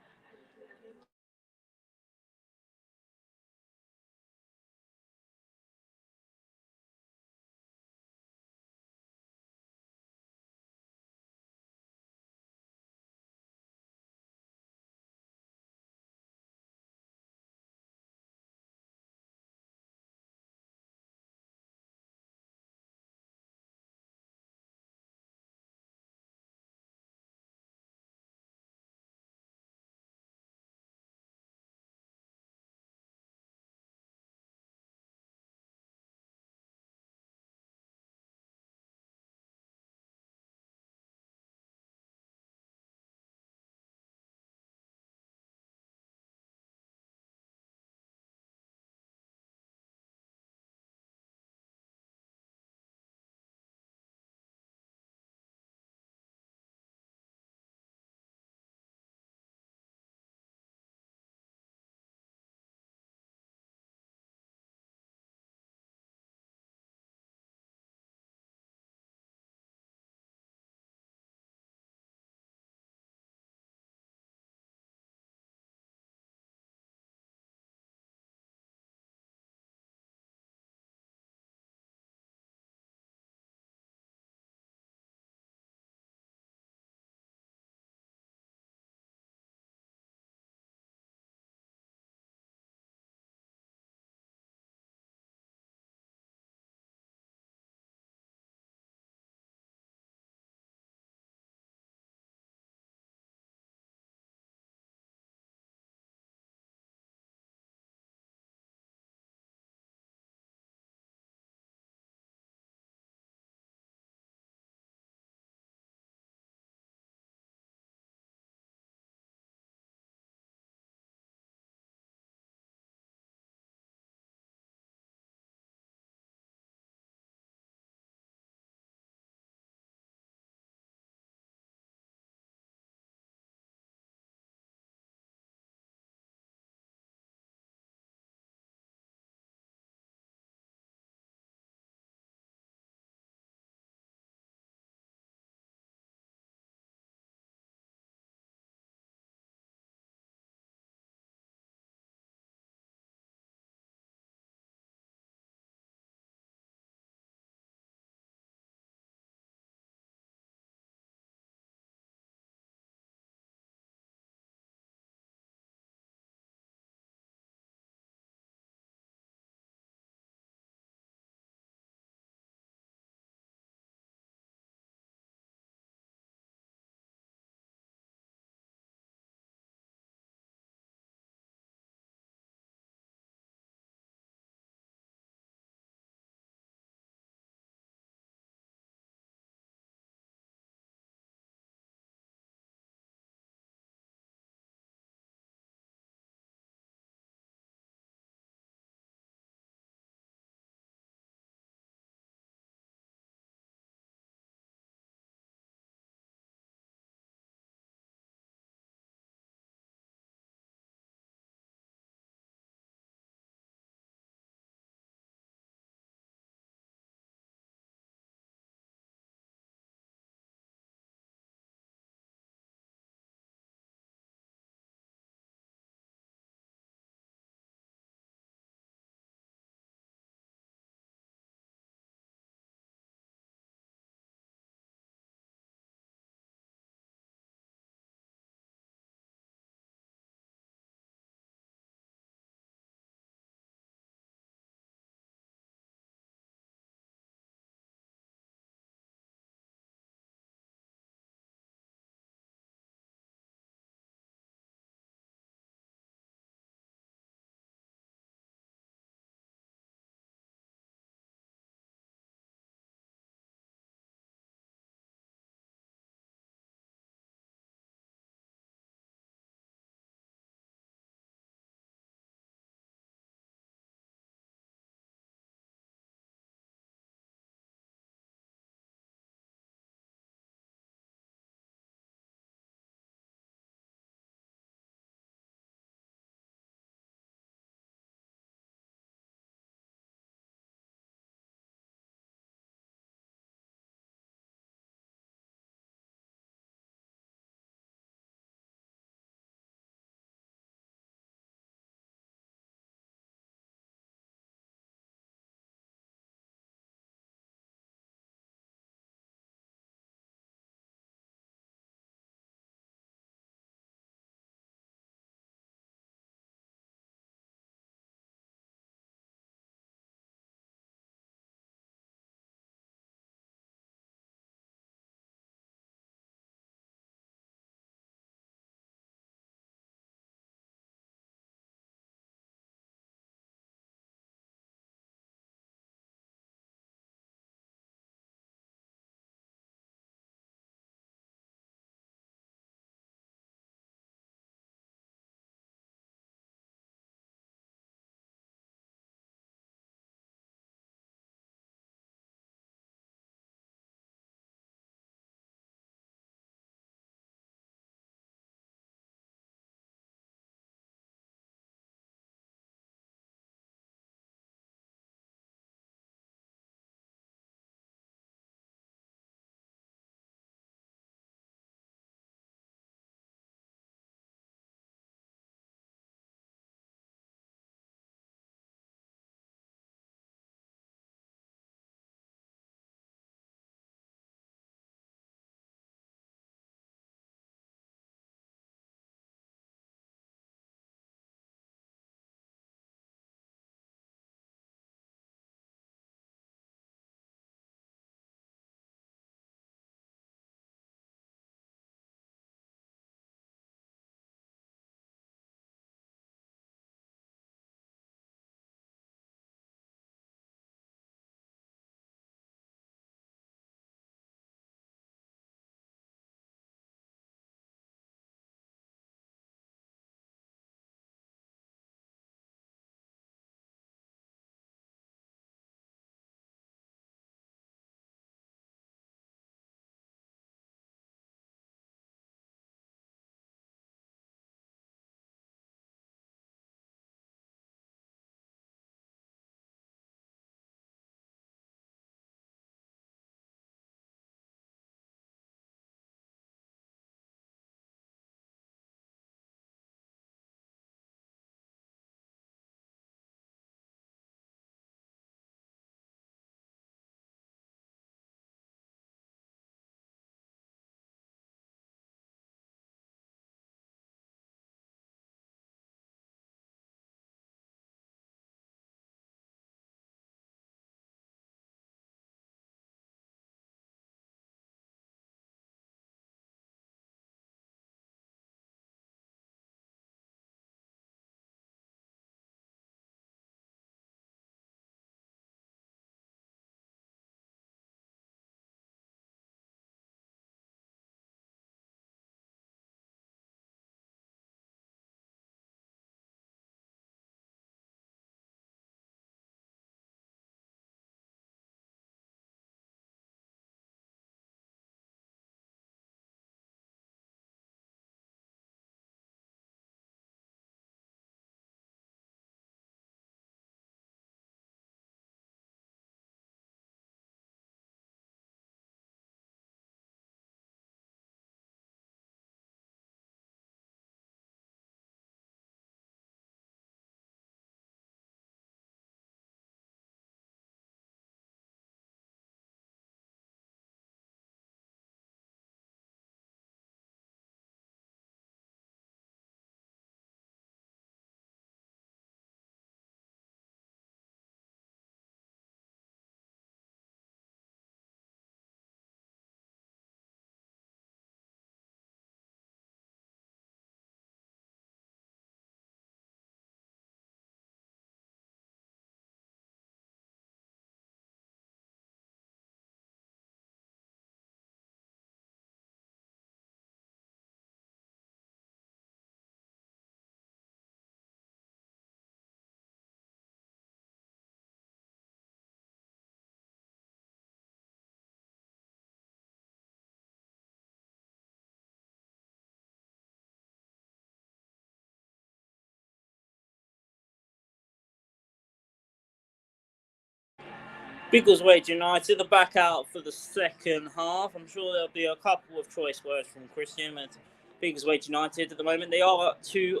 Biggleswade United are back out for the second half. I'm sure there'll be a couple of choice words from Christian at Biggleswade United at the moment. They are 2-1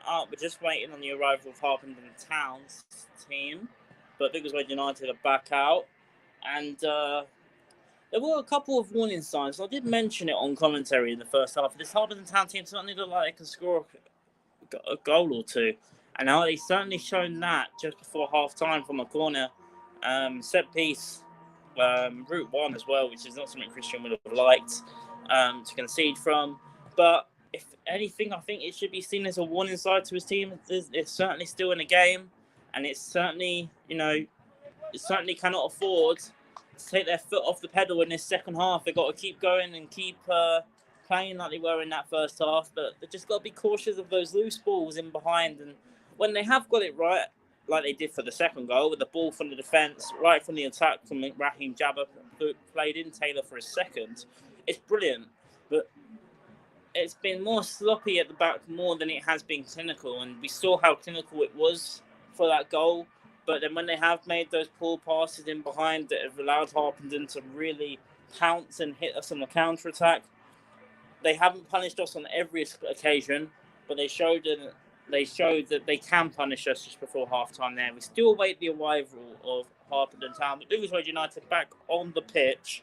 up. We're just waiting on the arrival of Harpenden Town's team. But Biggleswade United are back out. And there were a couple of warning signs. I did mention it on commentary in the first half. This Harpenden Town team certainly look like they can score a goal or two. And now they've certainly shown that just before half-time from a corner. Set piece, route one as well, which is not something Christian would have liked to concede from. But if anything, I think it should be seen as a warning sign to his team. It's certainly still in the game, and it's certainly, it certainly cannot afford to take their foot off the pedal in this second half. They've got to keep going and keep playing like they were in that first half, but they've just got to be cautious of those loose balls in behind. And when they have got it right, like they did for the second goal, with the ball from the defence, right from the attack from Raheem Jabba, who played in Taylor for his second, it's brilliant. But it's been more sloppy at the back more than it has been clinical, and we saw how clinical it was for that goal. But then when they have made those poor passes in behind that have allowed Harpenden to really pounce and hit us on the counter-attack, they haven't punished us on every occasion, but they showed that they can punish us just before half-time there. We still await the arrival of Harpenden Town, but Biggleswade United back on the pitch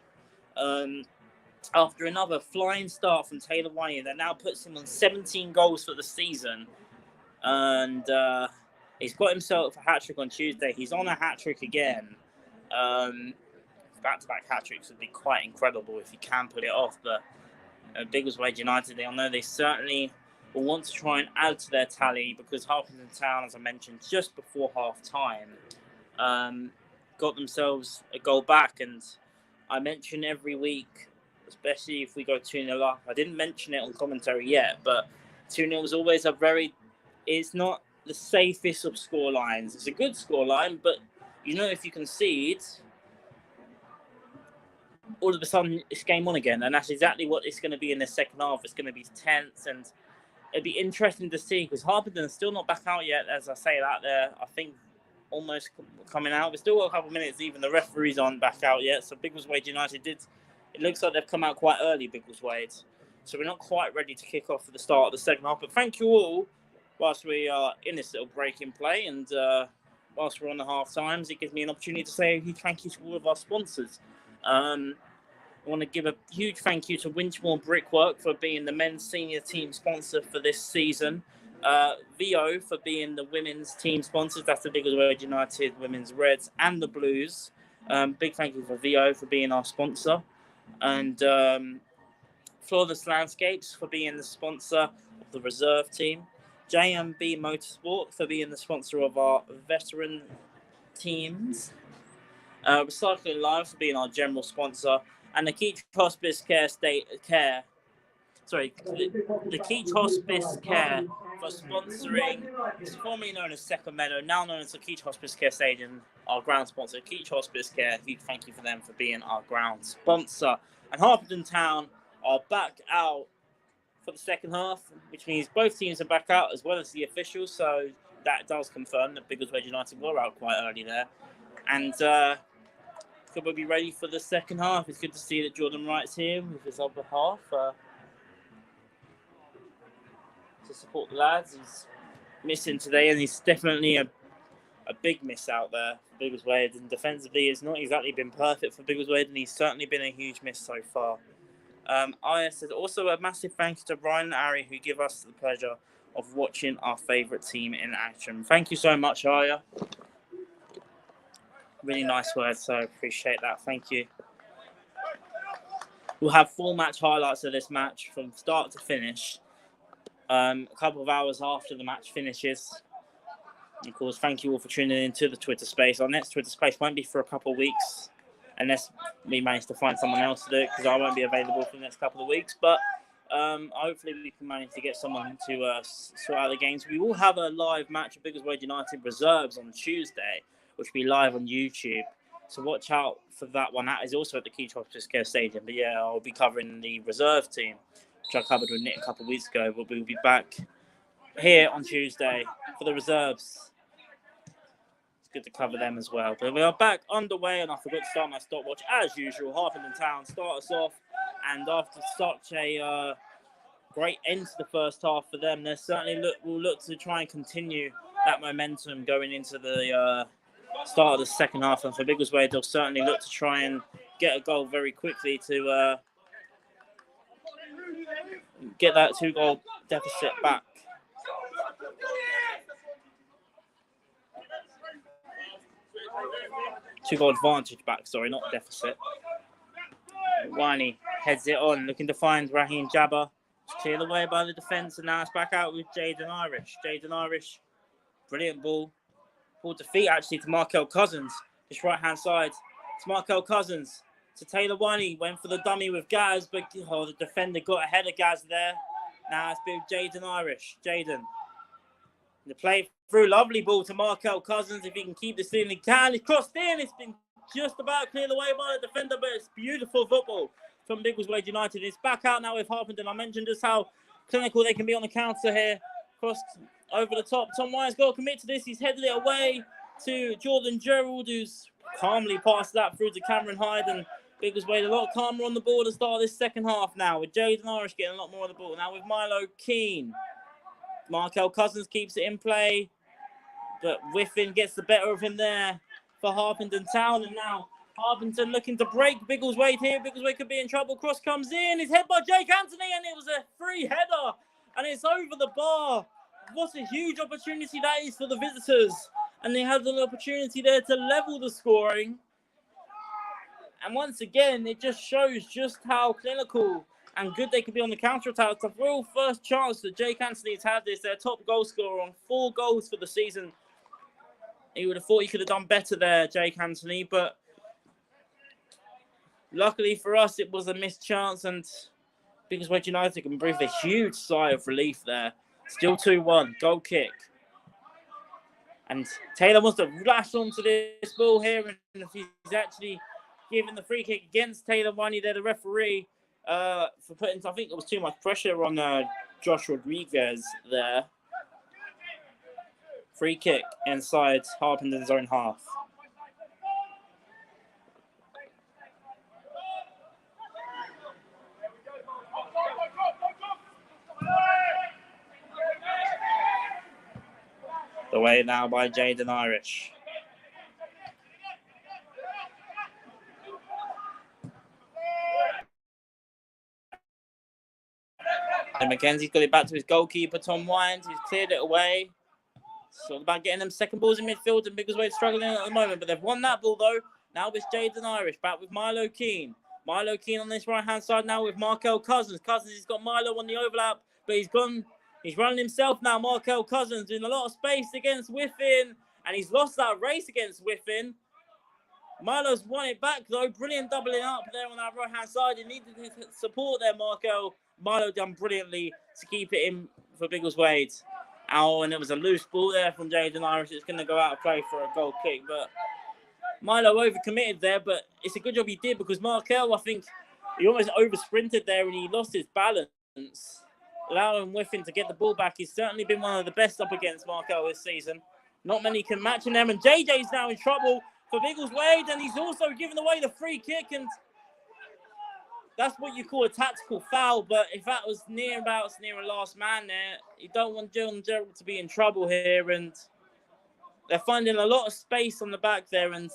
after another flying start from Taylor Rhiney that now puts him on 17 goals for the season. And he's got himself a hat-trick on Tuesday. He's on a hat-trick again. Back-to-back hat-tricks would be quite incredible if he can pull it off, but Biggleswade United, I know they certainly will want to try and add to their tally, because Harpenden Town, as I mentioned, just before half-time, got themselves a goal back. And I mention every week, especially if we go 2-0 up, I didn't mention it on commentary yet, but 2-0 is always it's not the safest of score lines. It's a good score line, but if you concede, all of a sudden it's game on again, and that's exactly what it's going to be in the second half. It's going to be tense, and it'd be interesting to see, because Harpenden is still not back out yet, as I say that there. I think almost coming out. We've still got a couple of minutes, even the referees aren't back out yet. So Biggleswade United it looks like they've come out quite early, Biggleswade. So we're not quite ready to kick off for the start of the second half. But thank you all, whilst we are in this little break in play, and whilst we're on the half times, it gives me an opportunity to say a huge thank you to all of our sponsors. I want to give a huge thank you to Winchmore Brickwork for being the men's senior team sponsor for this season. VO for being the women's team sponsors. That's the Biggleswade United Women's Reds and the Blues. Big thank you for VO for being our sponsor. And Flawless Landscapes for being the sponsor of the reserve team. JMB Motorsport for being the sponsor of our veteran teams. Recycling Live for being our general sponsor. And the Keach Hospice the Keach Hospice Care for sponsoring, it's formerly known as Second Meadow, now known as the Keach Hospice Care Stadium, our ground sponsor. Keach Hospice Care, huge thank you for them for being our ground sponsor. And Harpenden Town are back out for the second half, which means both teams are back out as well as the officials, so that does confirm that Biggleswade United were out quite early there. And we'll be ready for the second half. It's good to see that Jordan Wright's here with his other half to support the lads. He's missing today, and he's definitely a big miss out there for Biggleswade. And defensively, it's not exactly been perfect for Biggleswade, and he's certainly been a huge miss so far. Also a massive thank you to Brian and Ari, who give us the pleasure of watching our favourite team in action. Thank you so much, Aya. Really nice words, so I appreciate that. Thank you. We'll have full match highlights of this match from start to finish. A couple of hours after the match finishes. Of course, thank you all for tuning in to the Twitter space. Our next Twitter space won't be for a couple of weeks, unless we manage to find someone else to do it, because I won't be available for the next couple of weeks. But hopefully we can manage to get someone to sort out the games. We will have a live match of Biggleswade United Reserves on Tuesday, which will be live on YouTube. So watch out for that one. That is also at the Keach Hospice Care Stadium. But yeah, I'll be covering the reserve team, which I covered with Nick a couple of weeks ago. But we'll be back here on Tuesday for the reserves. good to cover them as well. But we are back underway, and I forgot to start my stopwatch as usual. Harpenden Town start us off, and after such a great end to the first half for them, they certainly will look to try and continue that momentum going into the start of the second half. And for Biggleswade, they'll certainly look to try and get a goal very quickly to get that 2-goal deficit back. Two-goal advantage back, sorry, not deficit. Rhiney heads it on, looking to find Raheem Jabba. It's cleared away by the defence, and now it's back out with Jaden Irish. Jaden Irish, brilliant ball. Ball to feet, actually, to Markel Cousins. Just right-hand side. It's Markel Cousins to Taylor Rhiney. Went for the dummy with Gaz, but the defender got ahead of Gaz there. Now it's been Jaden Irish. Jaden. The play through, lovely ball to Markel Cousins. If he can keep this in, he can. It's crossed in. It's been just about cleared away by the defender, but it's beautiful football from Biggleswade United. It's back out now with Harpenden. I mentioned just how clinical they can be on the counter here. Crossed over the top. Tom Wyatt's got to commit to this. He's headed it away to Jordan Gerald, who's calmly passed that through to Cameron Hyde. And Biggleswade a lot calmer on the ball at the start of this second half now, with Jaden Irish getting a lot more of the ball. Now with Milo Keane. Markel Cousins keeps it in play, but Whiffin gets the better of him there for Harpenden Town. And now Harpenden looking to break Biggleswade here. Biggleswade could be in trouble. Cross comes in. It's head by Jake Anthony, and it was a free header. And it's over the bar. What a huge opportunity that is for the visitors. And they had an opportunity there to level the scoring. And once again, it just shows just how clinical and good they could be on the counter-attack. It's the real first chance that Jake Anthony's had this. Their top goal scorer on 4 goals for the season. He would have thought he could have done better there, Jake Anthony. But luckily for us, it was a missed chance. And Biggleswade United can breathe a huge sigh of relief there. Still 2-1. Goal kick. And Taylor wants to lash onto this ball here. And if he's actually giving the free kick against Taylor Rhiney there, the referee, for putting, I think it was too much pressure on Josh Rodriguez there. Free kick inside Harpenden's own half. The way now by Jaden Irish. And Mackenzie's got it back to his goalkeeper, Tom Wines, who's cleared it away. It's all about getting them second balls in midfield, and Biggleswade struggling at the moment, but they've won that ball though. Now it's Jaden Irish back with Milo Keane. Milo Keane on this right-hand side now with Markel Cousins. Cousins has got Milo on the overlap, but he's running himself now. Markel Cousins in a lot of space against Whiffin, and he's lost that race against Whiffin. Milo's won it back though. Brilliant doubling up there on that right-hand side. He needed his support there, Markel. Milo done brilliantly to keep it in for Biggleswade. Oh, and it was a loose ball there from Jaden Irish. It's going to go out of play for a goal kick. But Milo overcommitted there, but it's a good job he did, because Markel, I think, he almost over-sprinted there and he lost his balance. Allowing Whiffin to get the ball back. He's certainly been one of the best up against Markel this season. Not many can match him. And JJ's now in trouble for Biggleswade, and he's also given away the free kick, and that's what you call a tactical foul. But if that was near a last man there, you don't want Jordan Gerald to be in trouble here. And they're finding a lot of space on the back there. And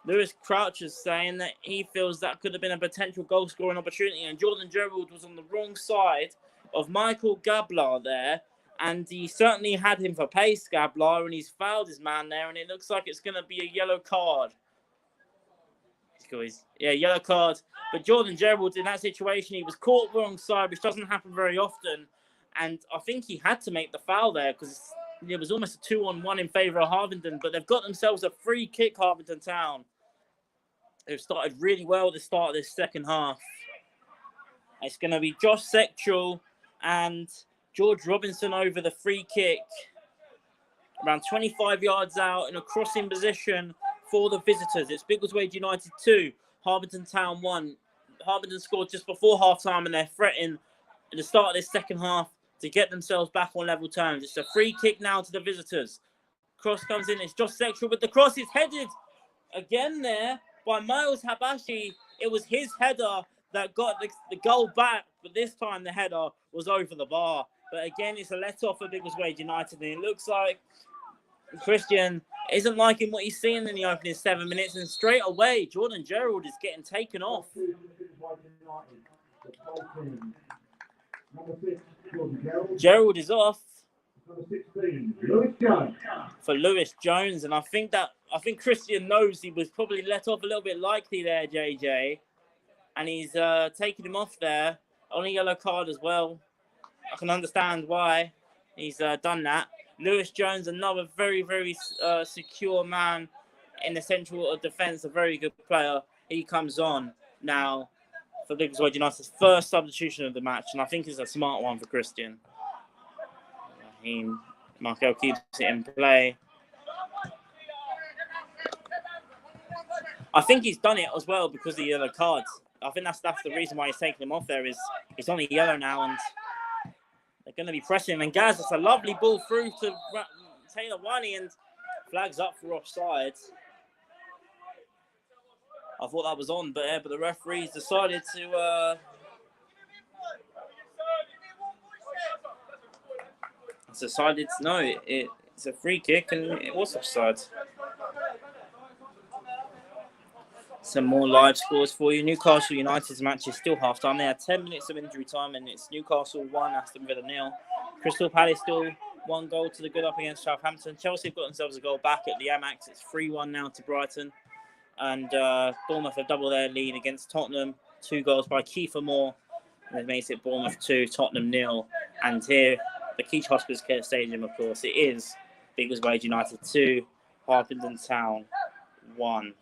Lewis Crouch is saying that he feels that could have been a potential goal scoring opportunity. And Jordan Gerald was on the wrong side of Michael Gablar there. And he certainly had him for pace, Gablar, and he's fouled his man there. And it looks like it's going to be a yellow card. Yeah, yellow card. But Jordan Gerald, in that situation, he was caught wrong side, which doesn't happen very often. And I think he had to make the foul there, because it was almost a 2-on-1 in favour of Harpenden. But they've got themselves a free kick, Harpenden Town. They've started really well at the start of this second half. It's going to be Josh Sexual and George Robinson over the free kick. Around 25 yards out in a crossing position for the visitors. It's Biggleswade United 2, Harpenden Town 1. Harpenden scored just before half-time, and they're threatening at the start of this second half to get themselves back on level terms. It's a free kick now to the visitors. Cross comes in. It's Josh Sexual, but the cross is headed again there by Miles Habashi. It was his header that got the goal back, but this time the header was over the bar. But again, it's a let-off for Biggleswade United, and it looks like Christian isn't liking what he's seeing in the opening 7 minutes, and straight away, Jordan Gerald is getting taken off. Gerald is off for Lewis Jones, and I think Christian knows he was probably let off a little bit likely there, JJ, and he's taking him off there on a yellow card as well. I can understand why he's done that. Lewis Jones, another very, very secure man in the central defence, a very good player. He comes on now for Biggleswade United's first substitution of the match, and I think it's a smart one for Christian. Markel keeps it in play. I think he's done it as well because of the yellow cards. I think that's the reason why he's taking him off there, is he's on a yellow now, and they're going to be pressing. And Gaz, it's a lovely ball through to Taylor Rhiney, and flags up for offside. I thought that was on, but the referees decided to no, it's a free kick, and it was offside. Some more live scores for you. Newcastle United's match is still half-time. They had 10 minutes of injury time, and it's Newcastle 1, Aston Villa 0. Crystal Palace still 1 goal to the good up against Southampton. Chelsea have got themselves a goal back at the Amex. It's 3-1 now to Brighton. And Bournemouth have doubled their lead against Tottenham. 2 goals by Kiefer Moore. And it makes it Bournemouth 2, Tottenham 0. And here, the Keach Hospice Care Stadium, of course, it is Biggleswade United 2, Harpenden Town 1.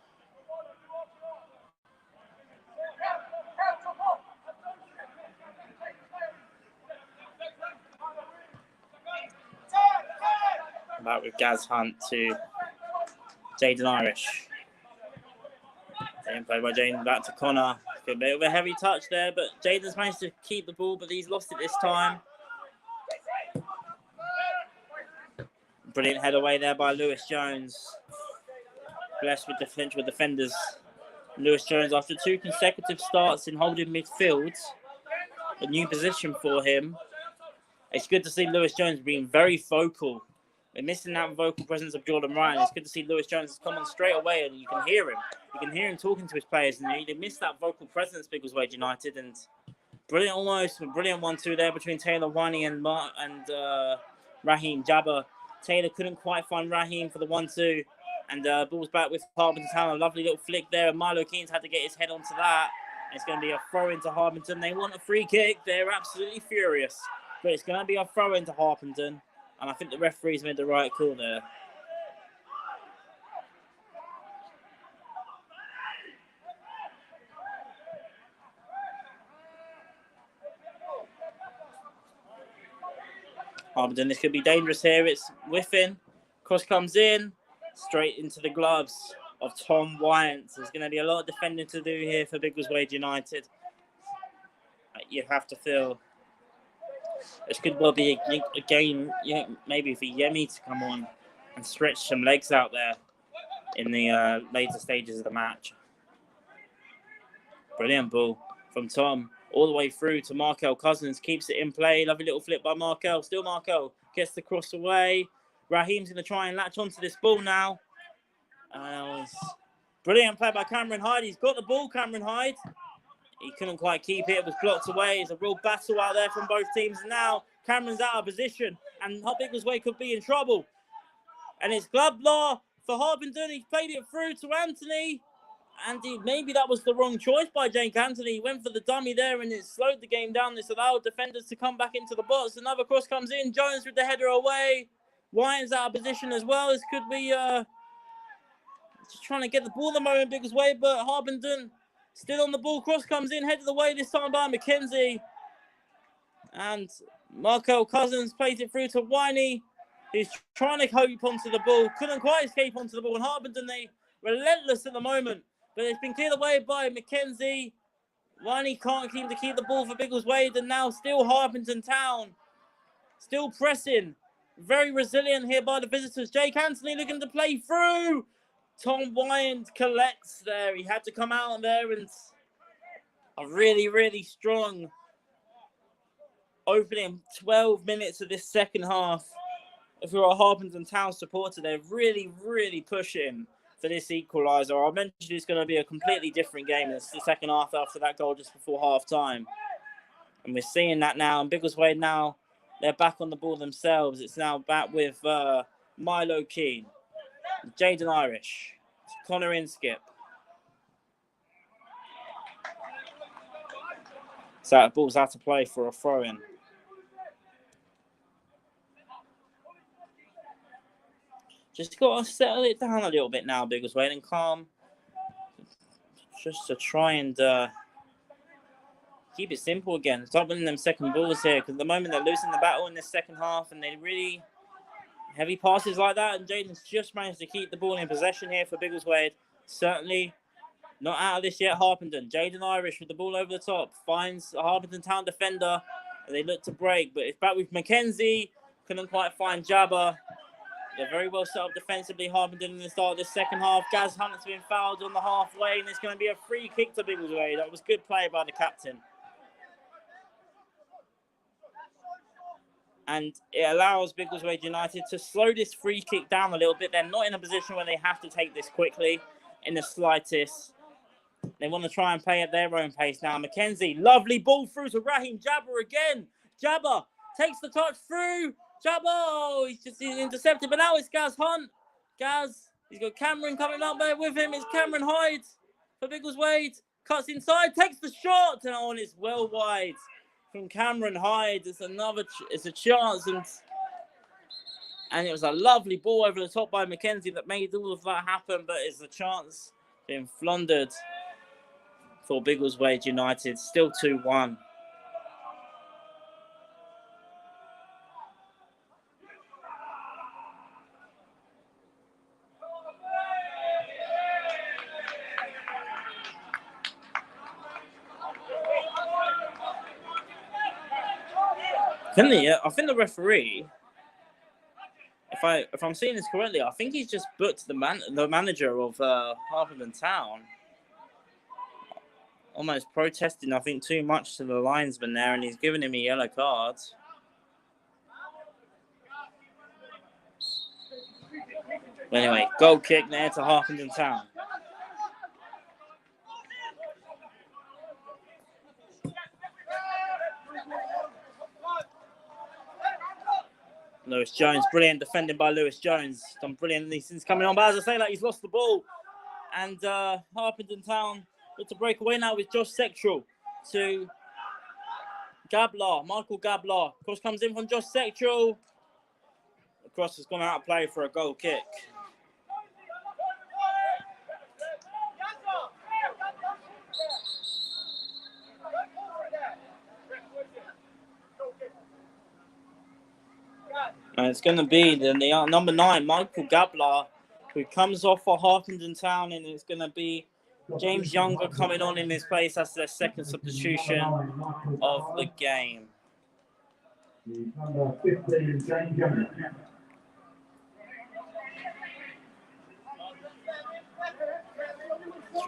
Back with Gaz Hunt to Jaden Irish. Played by Jaden, back to Connor. A bit of a heavy touch there, but Jaden's managed to keep the ball, but he's lost it this time. Brilliant head away there by Lewis Jones. Blessed with defenders. Lewis Jones, after 2 consecutive starts in holding midfield, a new position for him. It's good to see Lewis Jones being very vocal. We're missing that vocal presence of Jordan Ryan. It's good to see Lewis Jones come on straight away, and you can hear him. You can hear him talking to his players, and they missed that vocal presence, Biggleswade United. And brilliant 1-2 there between Taylor Rhiney and Raheem Jabba. Taylor couldn't quite find Raheem for the 1-2, and ball's back with Harpenden Town. A lovely little flick there, and Milo Keynes had to get his head onto that. It's going to be a throw into Harpenden. They want a free kick. They're absolutely furious, but it's going to be a throw into Harpenden. And I think the referees made the right call there. Harpenden, this could be dangerous here. It's whiffing. Cross comes in. Straight into the gloves of Tom Wyant. There's going to be a lot of defending to do here for Biggleswade United. You have to feel this could well be a game, maybe for Yemi to come on and stretch some legs out there in the later stages of the match. Brilliant ball from Tom, all the way through to Markel Cousins, keeps it in play. Lovely little flip by Markel. Still Markel gets the cross away. Raheem's going to try and latch onto this ball now. Brilliant play by Cameron Hyde. He's got the ball, Cameron Hyde. He couldn't quite keep it. It was blocked away. It's a real battle out there from both teams. Now Cameron's out of position, and Biggleswade could be in trouble. And it's Glablaw for Harpenden. He's played it through to Anthony. And maybe that was the wrong choice by Jake Anthony. He went for the dummy there, and it slowed the game down. This allowed defenders to come back into the box. Another cross comes in. Jones with the header away. Wyant's out of position as well. This could be just trying to get the ball at the moment, Biggleswade, but Harpenden still on the ball. Cross comes in, headed away this time by McKenzie. And Markel Cousins plays it through to Rhiney, who's trying to hope onto the ball. Couldn't quite escape onto the ball. And Harpenden, they relentless at the moment. But it's been cleared away by McKenzie. Rhiney can't seem to keep the ball for Biggleswade. And now still Harpenden Town. Still pressing. Very resilient here by the visitors. Jake Anthony looking to play through. Tom Wyand collects there. He had to come out there, and a really, really strong opening 12 minutes of this second half. If you're a Harpenden Town supporter, they're really, really pushing for this equaliser. I mentioned it's going to be a completely different game in the second half after that goal just before half-time. And we're seeing that now. And Biggleswade now, they're back on the ball themselves. It's now back with Milo Keane, Jaden Irish, Connor Inskip. So the ball's out to play for a throw-in. Just got to settle it down a little bit now, Biggleswade, and calm. Just to try and keep it simple again. Stop winning them second balls here, because at the moment they're losing the battle in this second half, and they really heavy passes like that, and Jaden's just managed to keep the ball in possession here for Biggleswade. Certainly not out of this yet, Harpenden. Jaden Irish with the ball over the top, finds a Harpenden Town defender, and they look to break, but it's back with Mackenzie. Couldn't quite find Jabba. They're very well set up defensively, Harpenden, in the start of the second half. Gaz Hunt's been fouled on the halfway, and it's going to be a free kick to Biggleswade. That was good play by the captain. And it allows Biggleswade United to slow this free kick down a little bit. They're not in a position where they have to take this quickly in the slightest. They want to try and play at their own pace now. Mackenzie, lovely ball through to Raheem Jabba again. Jabba takes the touch through. Jabba, oh, he's intercepted, but now it's Gaz Hunt. Gaz, he's got Cameron coming up there with him. It's Cameron Hyde for Biggleswade. Cuts inside, takes the shot, and it's well wide from Cameron Hyde. It's a chance, and it was a lovely ball over the top by Mackenzie that made all of that happen, but it's a chance being floundered for Biggleswade United. Still 2-1. I think the referee, if I'm seeing this correctly, I think he's just booked the manager of Harpenden Town, almost protesting, I think, too much to the linesman there, and he's given him a yellow card. But anyway, goal kick there to Harpenden Town. Lewis Jones, brilliant defending by Lewis Jones. Done brilliantly since coming on. But as I say, he's lost the ball. And Harpenden Town look to break away now with Josh Sextrell to Gablar, Michael Gablar. Cross comes in from Josh Sextrell. The cross has gone out of play for a goal kick. And it's going to be the number 9, Michael Gablar, who comes off for Harpenden Town, and it's going to be James Younger coming on in his place. That's their second substitution of the game. Number 15, James Younger.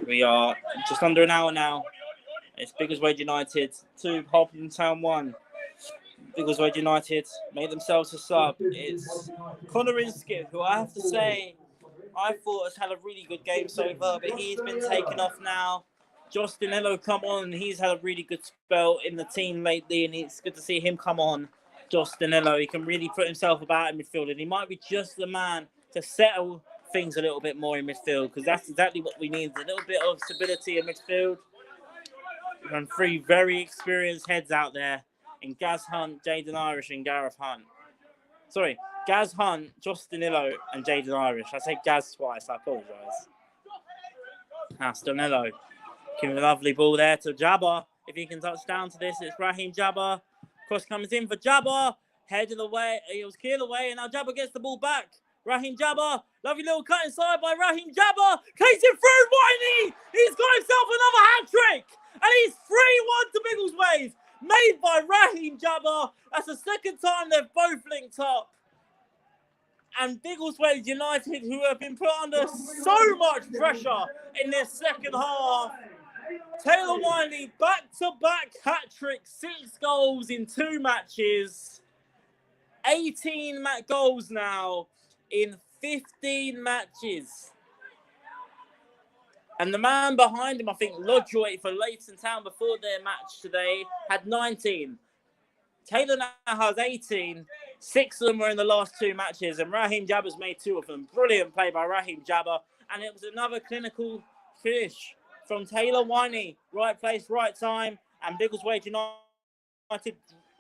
We are just under an hour now. It's Biggleswade United 2, Harpenden Town 1. Biggleswade United made themselves a sub. It's Connor Inskip, who I have to say, I thought has had a really good game so far, but he's been taken off now. Josh Danilo come on, and he's had a really good spell in the team lately, and it's good to see him come on. Josh Danilo, he can really put himself about in midfield, and he might be just the man to settle things a little bit more in midfield, because that's exactly what we need, a little bit of stability in midfield. And 3 very experienced heads out there in Gaz Hunt, Jaden Irish, and Gareth Hunt. Sorry, Gaz Hunt, Josh Danilo, and Jaden Irish. I say Gaz twice, I apologise. That's Danilo. Giving a lovely ball there to Jabba. If he can touch down to this, it's Raheem Jabba. Cross comes in for Jabba. Headed away. He was cleared away, and now Jabba gets the ball back. Raheem Jabba. Lovely little cut inside by Raheem Jabba. Takes it through, Rhiney. He's got himself another hat-trick. And he's 3-1 to Biggleswade. Made by Raheem Jabba. That's the second time they've both linked up. and Biggleswade United, who have been put under so much pressure in their second half. Taylor Rhiney, back-to-back hat-trick, 6 goals in 2 matches. 18 goals now in 15 matches. And the man behind him, I think, Lodjoy for Harpenden Town before their match today, had 19. Taylor now has 18. 6 of them were in the last 2 matches, and Raheem Jabber's made 2 of them. Brilliant play by Raheem Jabber. And it was another clinical finish from Taylor Rhiney. Right place, right time. And Biggleswade United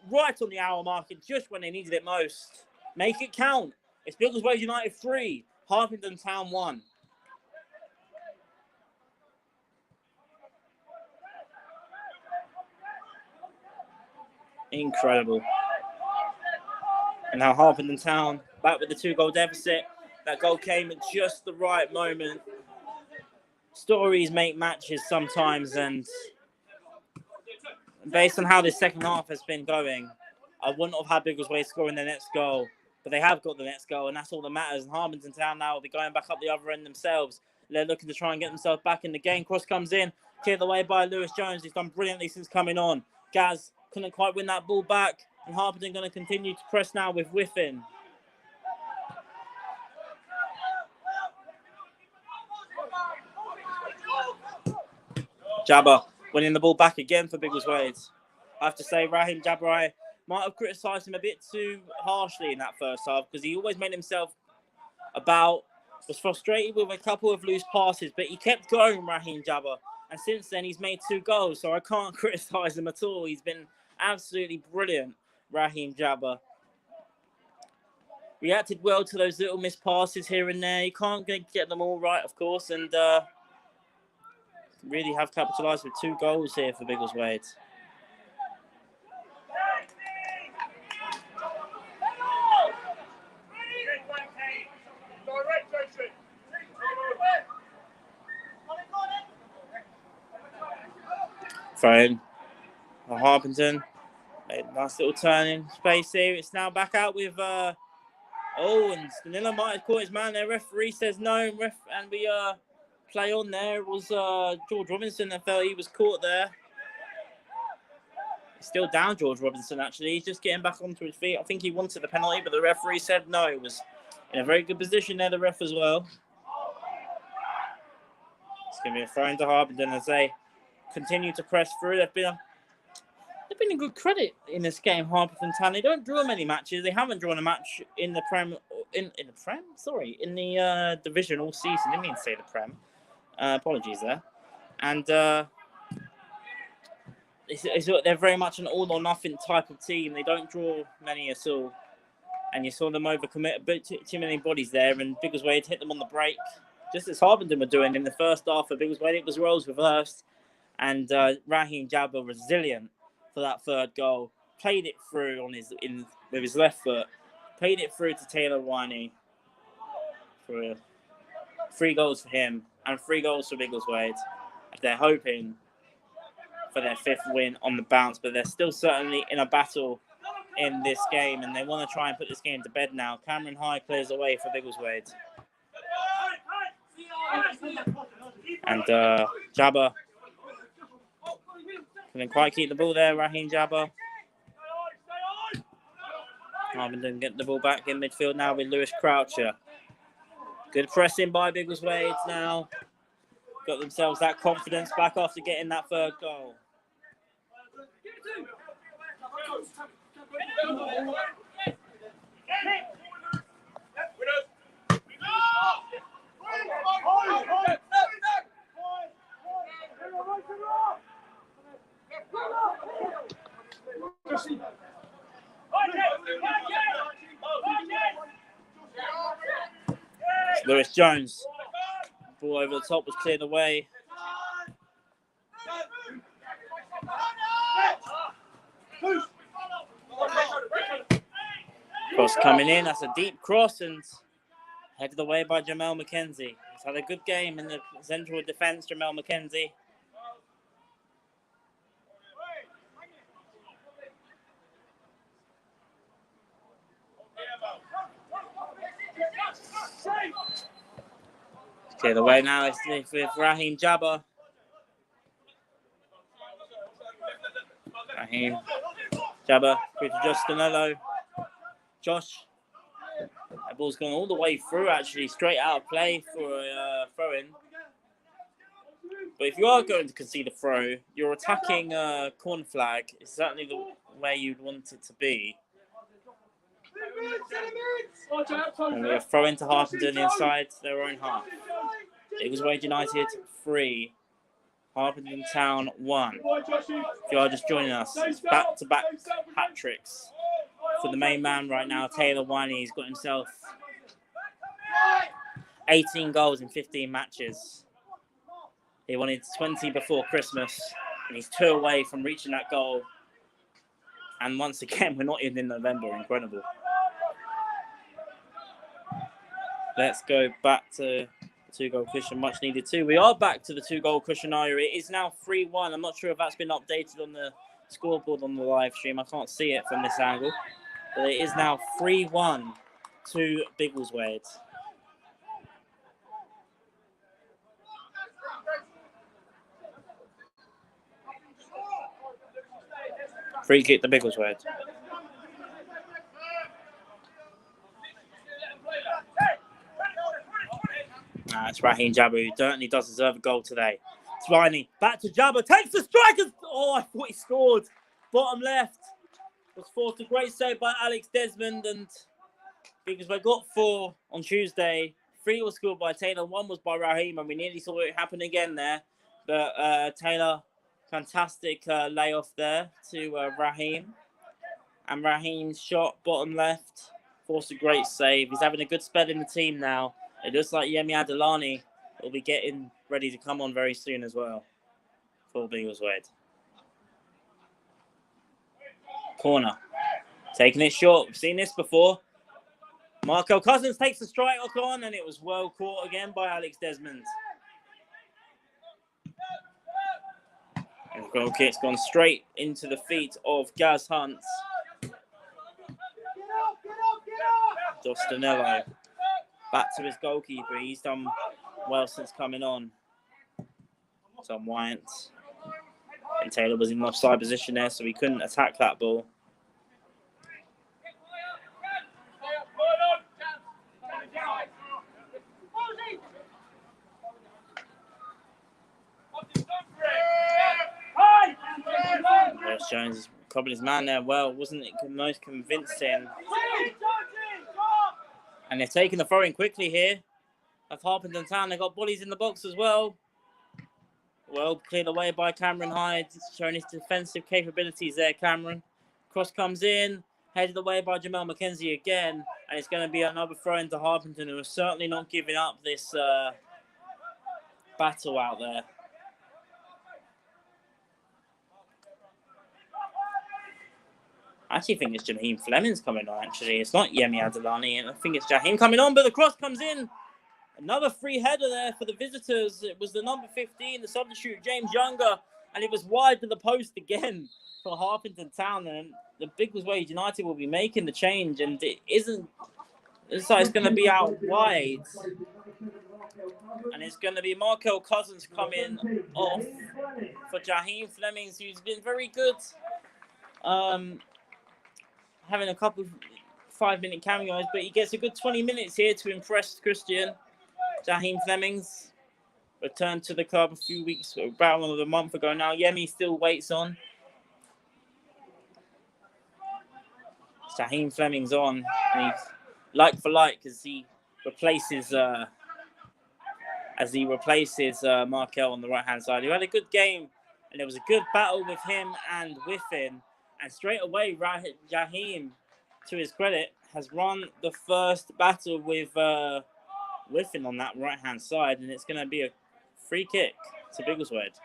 right on the hour mark, and just when they needed it most. Make it count. It's Biggleswade United 3, Harpenden Town 1. Incredible. And now Harpenden Town back with the 2-goal deficit. That goal came at just the right moment. Stories make matches sometimes, and based on how this second half has been going, I wouldn't have had Biggleswade scoring their next goal, but they have got the next goal, and that's all that matters. And Harpenden Town now will be going back up the other end themselves. They're looking to try and get themselves back in the game. Cross comes in, cleared away by Lewis Jones. He's done brilliantly since coming on. Gaz couldn't quite win that ball back, and Harpenden going to continue to press now with Whiffin. Jabber winning the ball back again for Biggleswade. I have to say, Raheem Jabber, I might have criticised him a bit too harshly in that first half, because he always made himself was frustrated with a couple of loose passes, but he kept going, Raheem Jabber. And since then, he's made 2 goals, so I can't criticise him at all. He's been absolutely brilliant, Raheem Jabber. Reacted well to those little missed passes here and there. You can't get them all right, of course, and really have capitalised with 2 goals here for Biggleswade. Thrown. Harpenden. Nice little turn in space here. It's now back out with and Danilo might have caught his man there. Referee says no, and we play on there. It was George Robinson that felt he was caught there. He's still down, George Robinson, actually. He's just getting back onto his feet. I think he wanted the penalty, but the referee said no. He was in a very good position there, the ref as well. It's going to be a throw into Harpenden as they continue to press through. They've been a good credit in this game, Harpenden Town. They don't draw many matches. They haven't drawn a match in the division all season. I didn't mean to say the Prem. Apologies there. And they're very much an all-or-nothing type of team. They don't draw many at all. And you saw them overcommit a bit too many bodies there, and Biggleswade hit them on the break, just as Harpenden were doing in the first half of Biggleswade. It was roles reversed, and Raheem Jabber resilient for that 3rd goal. Played it through with his left foot. Played it through to Taylor Rhiney for 3 goals for him and 3 goals for Biggleswade. They're hoping for their 5th win on the bounce, but they're still certainly in a battle in this game, and they want to try and put this game to bed now. Cameron High clears away for Biggleswade. And Jabber couldn't quite keep the ball there, Raheem Jabber. Harpenden get the ball back in midfield now with Lewis Croucher. Good pressing by Biggleswade now. Got themselves that confidence back after getting that 3rd goal. Lewis Jones. Ball over the top was cleared away. Cross coming in. That's a deep cross and headed away by Jamel McKenzie. He's had a good game in the central defence, Jamel McKenzie. Okay, the way now is with Raheem Jabba. Raheem Jabba with Justinello. Josh. That ball's gone all the way through, actually, straight out of play for a throw-in. But if you are going to concede a throw, your attacking corner flag is certainly the way you'd want it to be. And we're throwing to Harpenden inside their own half. Biggleswade United 3, Harpenden Town 1. If you are just joining us, it's back-to-back hat-tricks for the main man right now, Taylor Rhiney. He's got himself 18 goals in 15 matches. He wanted 20 before Christmas, and he's 2 away from reaching that goal. And once again, we're not even in November. Incredible. Let's go back to the 2-goal cushion. Much needed too. We are back to the 2-goal cushion area. It is now 3-1. I'm not sure if that's been updated on the scoreboard on the live stream. I can't see it from this angle. But it is now 3-1 to Biggleswade. Free kick to Biggleswade. It's Raheem Jabba, who certainly does deserve a goal today. It's Rhiney, back to Jabba, takes the strike. Oh, I thought he scored. Bottom left. Was forced a great save by Alex Desmond, and Biggleswade got 4 on Tuesday. 3 was scored by Taylor, 1 was by Raheem, and we nearly saw it happen again there. But Taylor, fantastic layoff there to Raheem. And Raheem's shot, bottom left, forced a great save. He's having a good spell in the team now. It looks like Yemi Adelani will be getting ready to come on very soon as well for Biggleswade. Corner. Taking it short. We've seen this before. Markel Cousins takes the strike on, and it was well caught again by Alex Desmond. And the goal kick's gone straight into the feet of Gaz Hunt. Dostanello. Back to his goalkeeper. He's done well since coming on. Tom Wyant. And Taylor was in offside position there, so he couldn't attack that ball. Wes Jones is cobbling his man there well. Wasn't it the most convincing? And they're taking the throw-in quickly here of Harpenden Town. They've got bodies in the box as well. Well cleared away by Cameron Hyde, showing his defensive capabilities there, Cameron. Cross comes in, headed away by Jamel McKenzie again, and it's going to be another throw-in to Harpenden, who are certainly not giving up this battle out there. I actually think it's Jaheim Fleming's coming on, actually. It's not Yemi Adelani, and I think it's Jaheim coming on, but the cross comes in. Another free header there for the visitors. It was the number 15, the substitute, James Younger, and it was wide to the post again for Harpenden Town. And the Biggleswade United will be making the change, and it isn't. Looks like it's going to be out wide. And it's going to be Markel Cousins coming off for Jaheim Fleming, who's been very good. Having a couple of 5-minute cameos, but he gets a good 20 minutes here to impress Christian. Jaheim Fleming's returned to the club a few weeks, about a month ago now. Yemi still waits on. Jaheim Fleming's on, and he's like for like as he replaces Markel on the right hand side. He had a good game, and there was a good battle with him and Whiffin. And straight away, Jaheim, to his credit, has run the first battle with Whiffin on that right-hand side, and it's going to be a free kick to Biggleswade.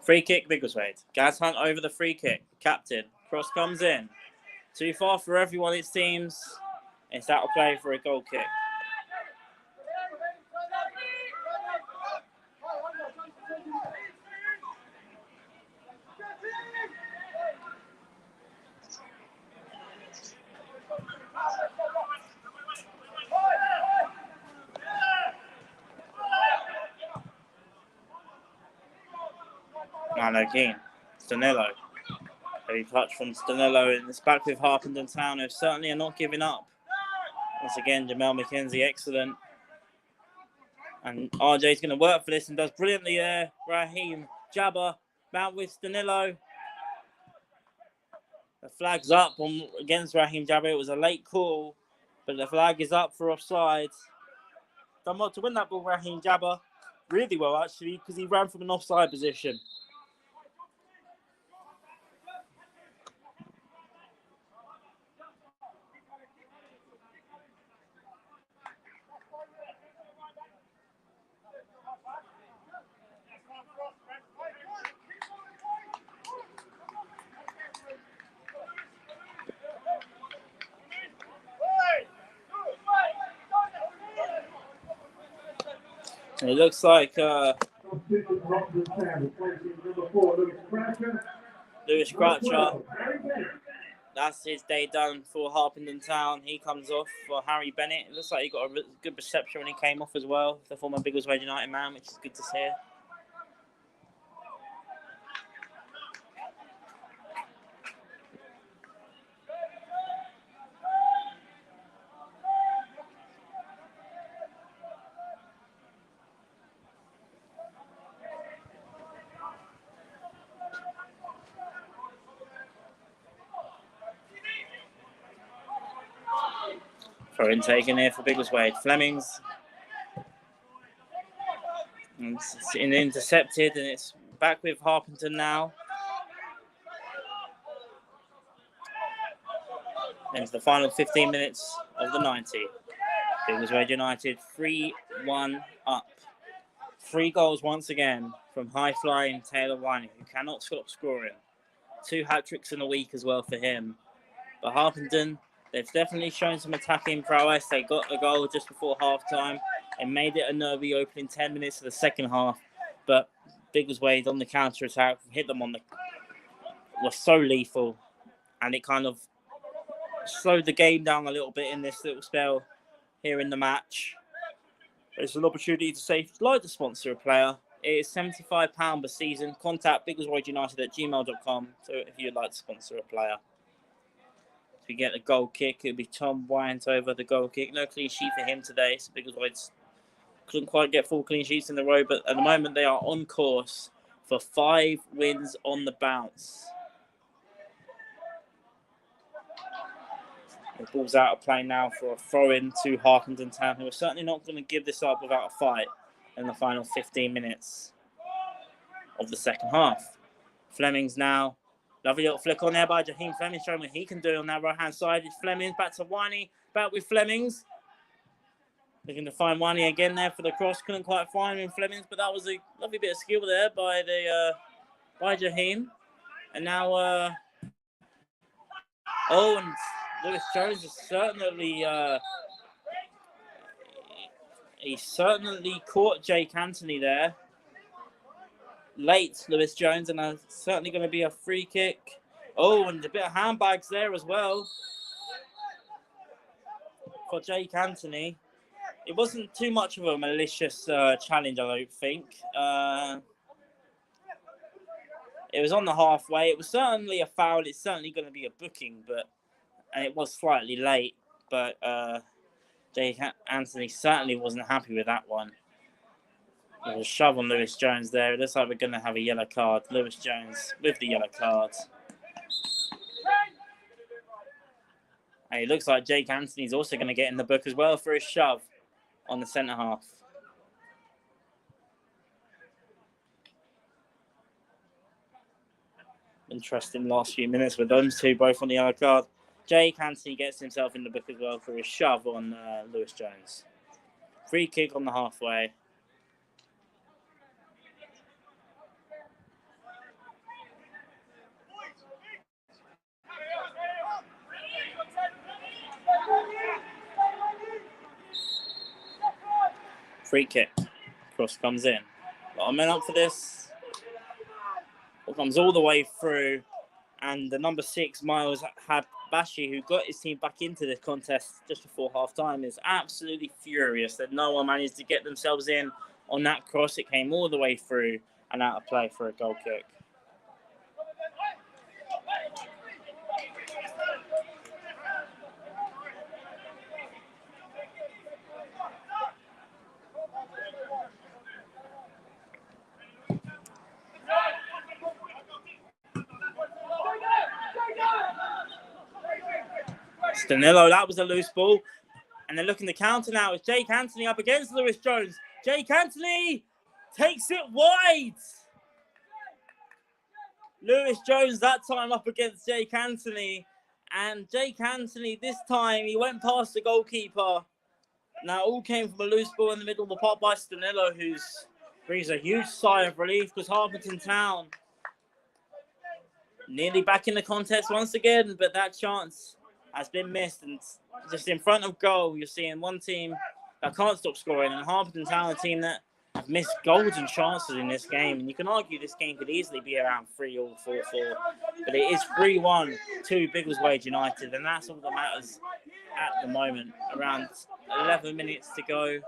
Free kick, Biggleswade. Gaz Hunt over the free kick. Captain. Cross comes in. Too far for everyone, it seems. It's out of play for a goal kick. Mano Keane, Stanillo. Heavy clutch from Stanillo, and it's back with Harpenden Town, who certainly are not giving up. Once again, Jamel McKenzie, excellent. And RJ's going to work for this and does brilliantly there. Raheem Jabba, bound with Stanillo. The flag's up against Raheem Jabba. It was a late call, but the flag is up for offside. Done well to win that ball, Raheem Jabba. Really well, actually, because he ran from an offside position. And it looks like Lewis Crutcher, that's his day done for Harpenden Town. He comes off for Harry Bennett. It looks like he got a good reception when he came off as well, the former Biggleswade United man, which is good to see. Throw in taken here for Biggleswade. Flemings. And it's intercepted, and it's back with Harpenden now. Into the final 15 minutes of the 90. Biggleswade United 3-1 up. 3 goals once again from high-flying Taylor Rhiney, who cannot stop scoring. 2 hat-tricks in a week as well for him. But Harpenden, they've definitely shown some attacking prowess. They got a goal just before half-time and made it a nervy opening 10 minutes of the second half. But Biggleswade on the counter-attack, hit them on the... was so lethal. And it kind of slowed the game down a little bit in this little spell here in the match. It's an opportunity to say, if you'd like to sponsor a player, it is £75 per season. Contact biggleswadeunited@gmail.com so if you'd like to sponsor a player. If you get a goal kick, it'll be Tom Wyant over the goal kick. No clean sheet for him today, so Biggleswade couldn't quite get 4 clean sheets in a row, but at the moment they are on course for 5 wins on the bounce. The ball's out of play now for a throw-in to Harpenden Town, who are certainly not going to give this up without a fight in the final 15 minutes of the second half. Flemings now. Lovely little flick on there by Jaheim Flemings, showing what he can do on that right-hand side. It's Flemings, back to Rhiney, back with Flemings. Looking to find Rhiney again there for the cross. Couldn't quite find him in Flemings, but that was a lovely bit of skill there by Jaheim. And now, and Lewis Jones is certainly he certainly caught Jake Anthony there. Late, Lewis Jones, and it's certainly going to be a free kick. Oh, and a bit of handbags there as well for Jake Anthony. It wasn't too much of a malicious challenge, I don't think. It was on the halfway. It was certainly a foul. It's certainly going to be a booking, and it was slightly late. But Jake Anthony certainly wasn't happy with that one. There was a shove on Lewis Jones there. It looks like we're going to have a yellow card. Lewis Jones with the yellow card. And it looks like Jake Anthony's also going to get in the book as well for his shove on the centre half. Interesting last few minutes with those two both on the yellow card. Jake Anthony gets himself in the book as well for his shove on Lewis Jones. Free kick on the halfway. Free kick. Cross comes in. A lot of men up for this. It comes all the way through. And the number 6, Miles Habashi, who got his team back into this contest just before half-time, is absolutely furious that no one managed to get themselves in on that cross. It came all the way through and out of play for a goal kick. Danilo, that was a loose ball. And they're looking to counter now. It's Jake Anthony up against Lewis Jones. Jake Anthony takes it wide. Lewis Jones that time up against Jake Anthony. And Jake Anthony this time, he went past the goalkeeper. Now, all came from a loose ball in the middle of the park by Stanillo, who brings a huge sigh of relief because Harpenden Town nearly back in the contest once again, but that chance has been missed. And just in front of goal, you're seeing one team that can't stop scoring, and Harpenden Town, a team that have missed golden chances in this game. And you can argue this game could easily be around 3 or 4-4, but it is 3-1 to Biggleswade United, and that's all that matters at the moment. Around 11 minutes to go.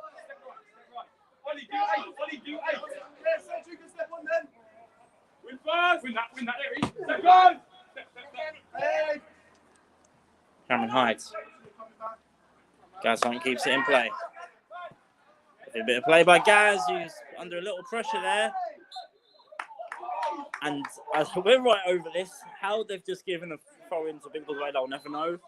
Cameron Hyde. Gaz Hunt keeps it in play. A bit of play by Gaz, who's under a little pressure there. And as we're right over this, how they've just given a throw into Biggleswade, I'll never know.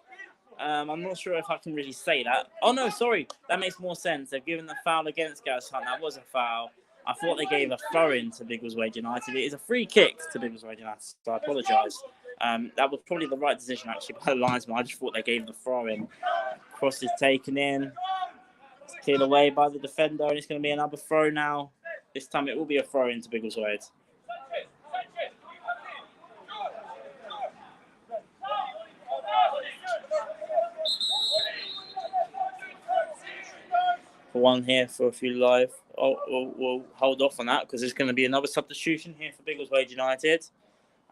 I'm not sure if I can really say that. Oh, no, sorry. That makes more sense. They've given the foul against Gaz Hunt. That was a foul. I thought they gave a throw-in to Biggleswade United. It is a free kick to Biggleswade United, so I apologise. That was probably the right decision, actually, by the linesman. I just thought they gave the throw-in. Cross is taken in. It's cleared away by the defender, and it's going to be another throw now. This time it will be a throw-in to Biggleswade. One here for a few live. We'll hold off on that because there's going to be another substitution here for Biggleswade United.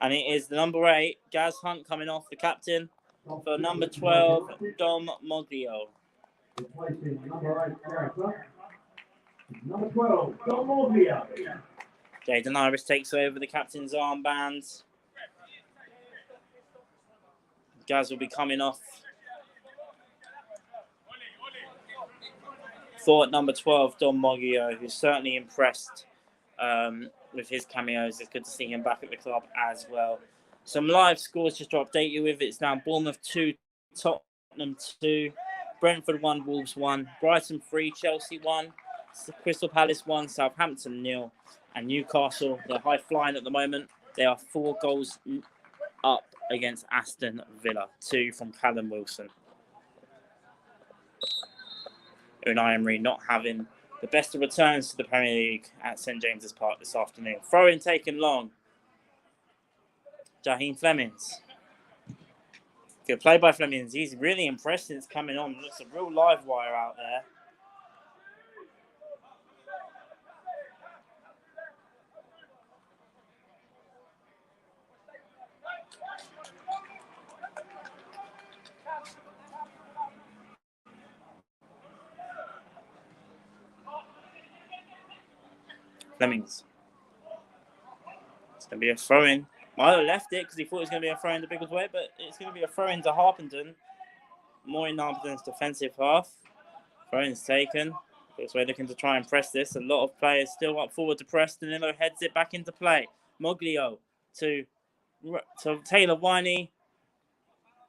And it is the number 8, Gaz Hunt, coming off, the captain, for number 12, Dom Moglio. Number 12, Dom Moglio. Jaden Iris takes over the captain's armband. Gaz will be coming off for number 12, Dom Moglio, who's certainly impressed with his cameos. It's good to see him back at the club as well. Some live scores just to update you with. It's now Bournemouth 2, Tottenham 2, Brentford 1, Wolves 1, Brighton 3, Chelsea 1, Crystal Palace 1, Southampton 0, and Newcastle, they're high flying at the moment. They are 4 goals up against Aston Villa, 2 from Callum Wilson. Rhiney Emery not having the best of returns to the Premier League at St James's Park this afternoon. Throw-in taken long. Jaheim Flemings. Good play by Flemings. He's really impressed since coming on. Looks a real live wire out there. Flemings. It's going to be a throw-in. Milo left it because he thought it was going to be a throw-in to Biggleswade, but it's going to be a throw-in to Harpenden. More in Harpenden's defensive half. Throw-in's taken. Biggleswade looking to try and press this. A lot of players still up forward to press. Danilo heads it back into play. Moglio to Taylor Rhiney.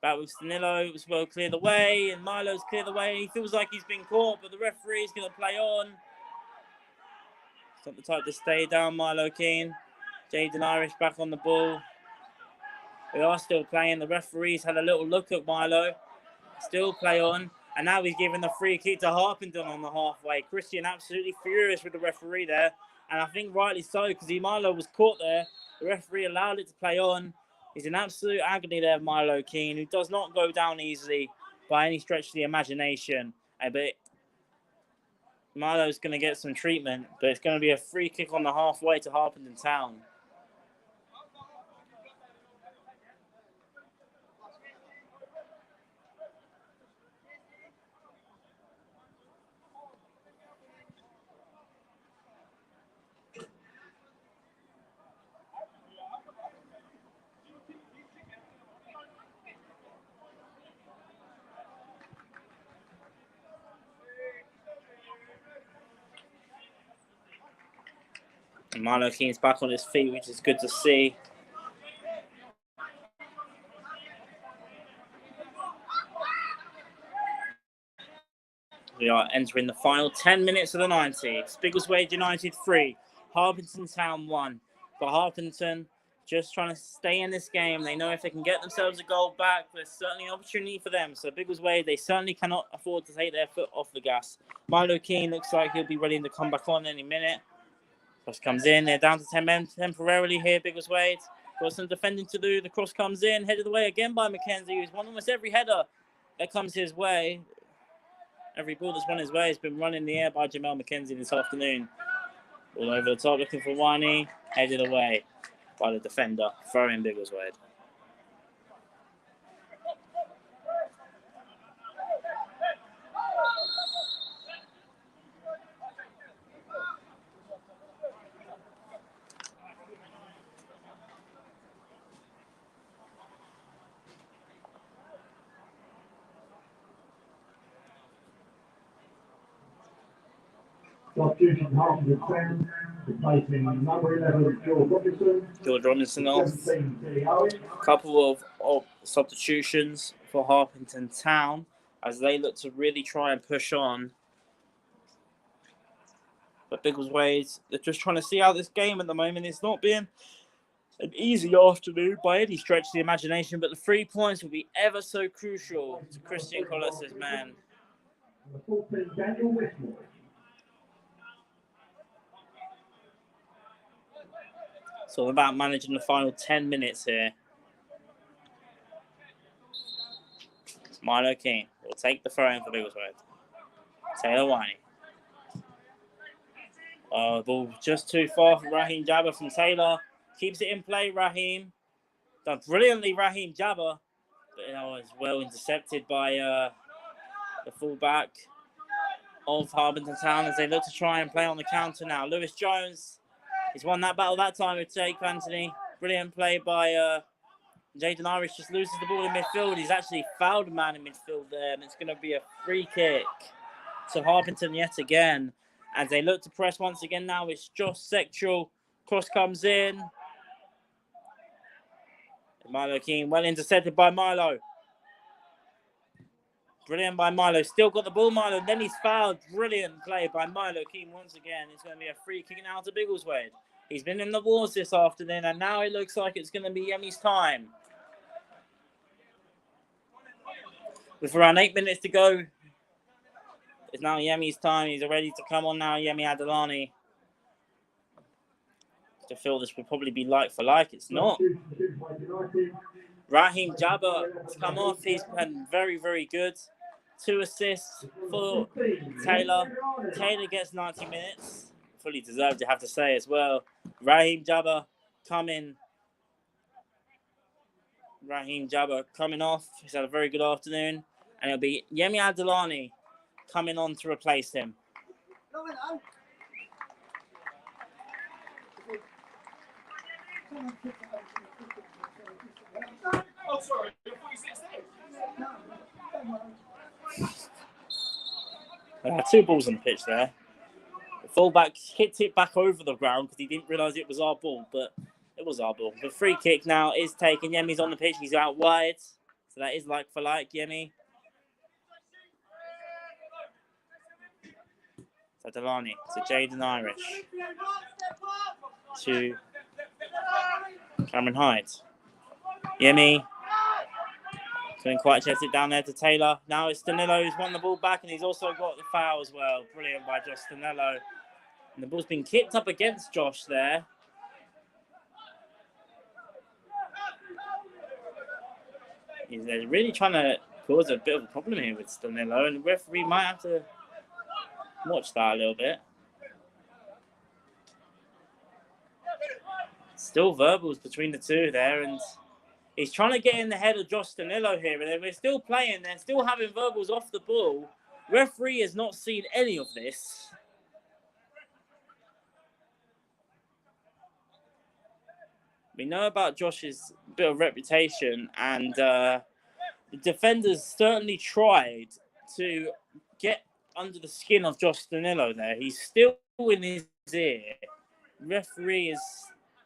Back with Danilo. It was well cleared away, and Milo's cleared away. He feels like he's been caught, but the referee's going to play on. Not the type to stay down, Milo Keane. Jaden Irish back on the ball. We are still playing. The referees had a little look at Milo. Still play on. And now he's giving the free kick to Harpenden on the halfway. Christian absolutely furious with the referee there. And I think rightly so, because Milo was caught there. The referee allowed it to play on. He's in absolute agony there, Milo Keane, who does not go down easily by any stretch of the imagination. But Milo's going to get some treatment, but it's going to be a free kick on the halfway to Harpenden Town. And Milo Keen's back on his feet, which is good to see. We are entering the final 10 minutes of the 90s. Biggleswade United 3, Harpenden Town 1. For Harpenden, just trying to stay in this game. They know if they can get themselves a goal back, there's certainly an opportunity for them. So Biggleswade, they certainly cannot afford to take their foot off the gas. Milo Keen looks like he'll be ready to come back on any minute. Cross comes in. They're down to 10 men temporarily here, Biggleswade. Got some defending to do. The cross comes in, headed away again by Mackenzie, who's won almost every header that comes his way. Every ball that's won his way has been run in the air by Jamel McKenzie this afternoon. All over the top, looking for Rhiney. Headed away by the defender. Throwing Biggleswade. Substitution Harpenden Town, replacing number 11, George Robinson off. 17, A couple of substitutions for Harpenden Town as they look to really try and push on. But Biggleswade, they're just trying to see out this game at the moment. It's not been an easy afternoon by any stretch of the imagination, but the 3 points will be ever so crucial to Christian Colossus' man. the 14, Daniel Westmore. It's all about managing the final 10 minutes here. Milo King will take the throw in for Biggleswade. Taylor Rhiney. Oh, the ball just too far for Raheem Jabba from Taylor. Keeps it in play, Raheem. Done brilliantly, Raheem Jabba. But it was well intercepted by the fullback of Harpenden Town as they look to try and play on the counter now. Lewis Jones, he's won that battle that time with Jake Anthony. Brilliant play by Jaden Irish, just loses the ball in midfield. He's actually fouled a man in midfield there, and it's going to be a free kick to Harpenden yet again. As they look to press once again now, it's Josh Sexual. Cross comes in. Milo King, well intercepted by Milo. Brilliant by Milo. Still got the ball, Milo. Then he's fouled. Brilliant play by Milo King once again. It's going to be a free kick now to Biggleswade. He's been in the wars this afternoon, and now it looks like it's going to be Yemi's time. With around 8 minutes to go, it's now Yemi's time. He's ready to come on now, Yemi Adelani. To feel this would probably be like for like. It's not. Raheem Jabba to come off. He's been very, very good. 2 assists for Taylor. Taylor gets 90 minutes. Fully deserved, you have to say as well. Raheem Jabba coming. Raheem Jabba coming off. He's had a very good afternoon. And it'll be Yemi Adelani coming on to replace him. Oh, sorry. Two balls on the pitch there. The fullback hit it back over the ground because he didn't realise it was our ball, but it was our ball. The free kick now is taken. Yemi's on the pitch. He's out wide. So that is like for like, Yemi. So Delaney to Jaden Irish. To Cameron Hyde. Yemi. Couldn't quite chest it down there to Taylor. Now it's Danilo who's won the ball back, and he's also got the foul as well. Brilliant by Josh Danilo. And the ball's been kicked up against Josh there. They're really trying to cause a bit of a problem here with Danilo, and the referee might have to watch that a little bit. Still verbals between the two there, and he's trying to get in the head of Josh Danilo here, and we're still playing. They're still having verbals off the ball. Referee has not seen any of this. We know about Josh's bit of reputation, and the defenders certainly tried to get under the skin of Josh Danilo there. He's still in his ear. Referee is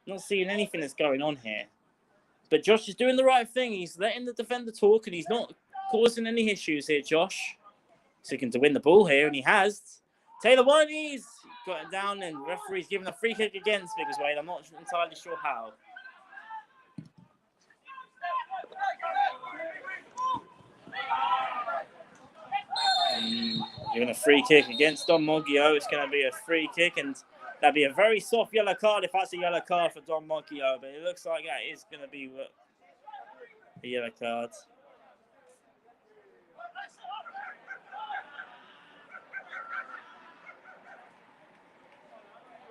not seeing anything that's going on here. But Josh is doing the right thing. He's letting the defender talk, and he's not causing any issues here, Josh. Seeking to win the ball here, and he has. Taylor Rhiney's got it down, and referee's giving a free kick against Biggleswade. I'm not entirely sure how. Giving a free kick against Don Moggio. It's going to be a free kick, and that'd be a very soft yellow card if that's a yellow card for Don Moggio, but it looks like that is going to be a yellow card.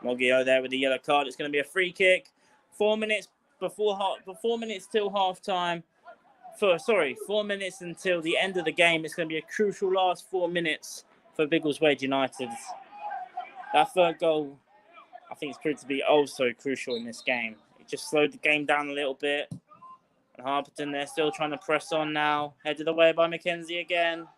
Moggio there with the yellow card. It's going to be a free kick. 4 minutes till half time. 4 minutes until the end of the game. It's going to be a crucial last 4 minutes for Biggleswade United. That third goal, I think, it's proved to be also crucial in this game. It just slowed the game down a little bit. And Harpenden, they're still trying to press on now. Headed away by Mackenzie again.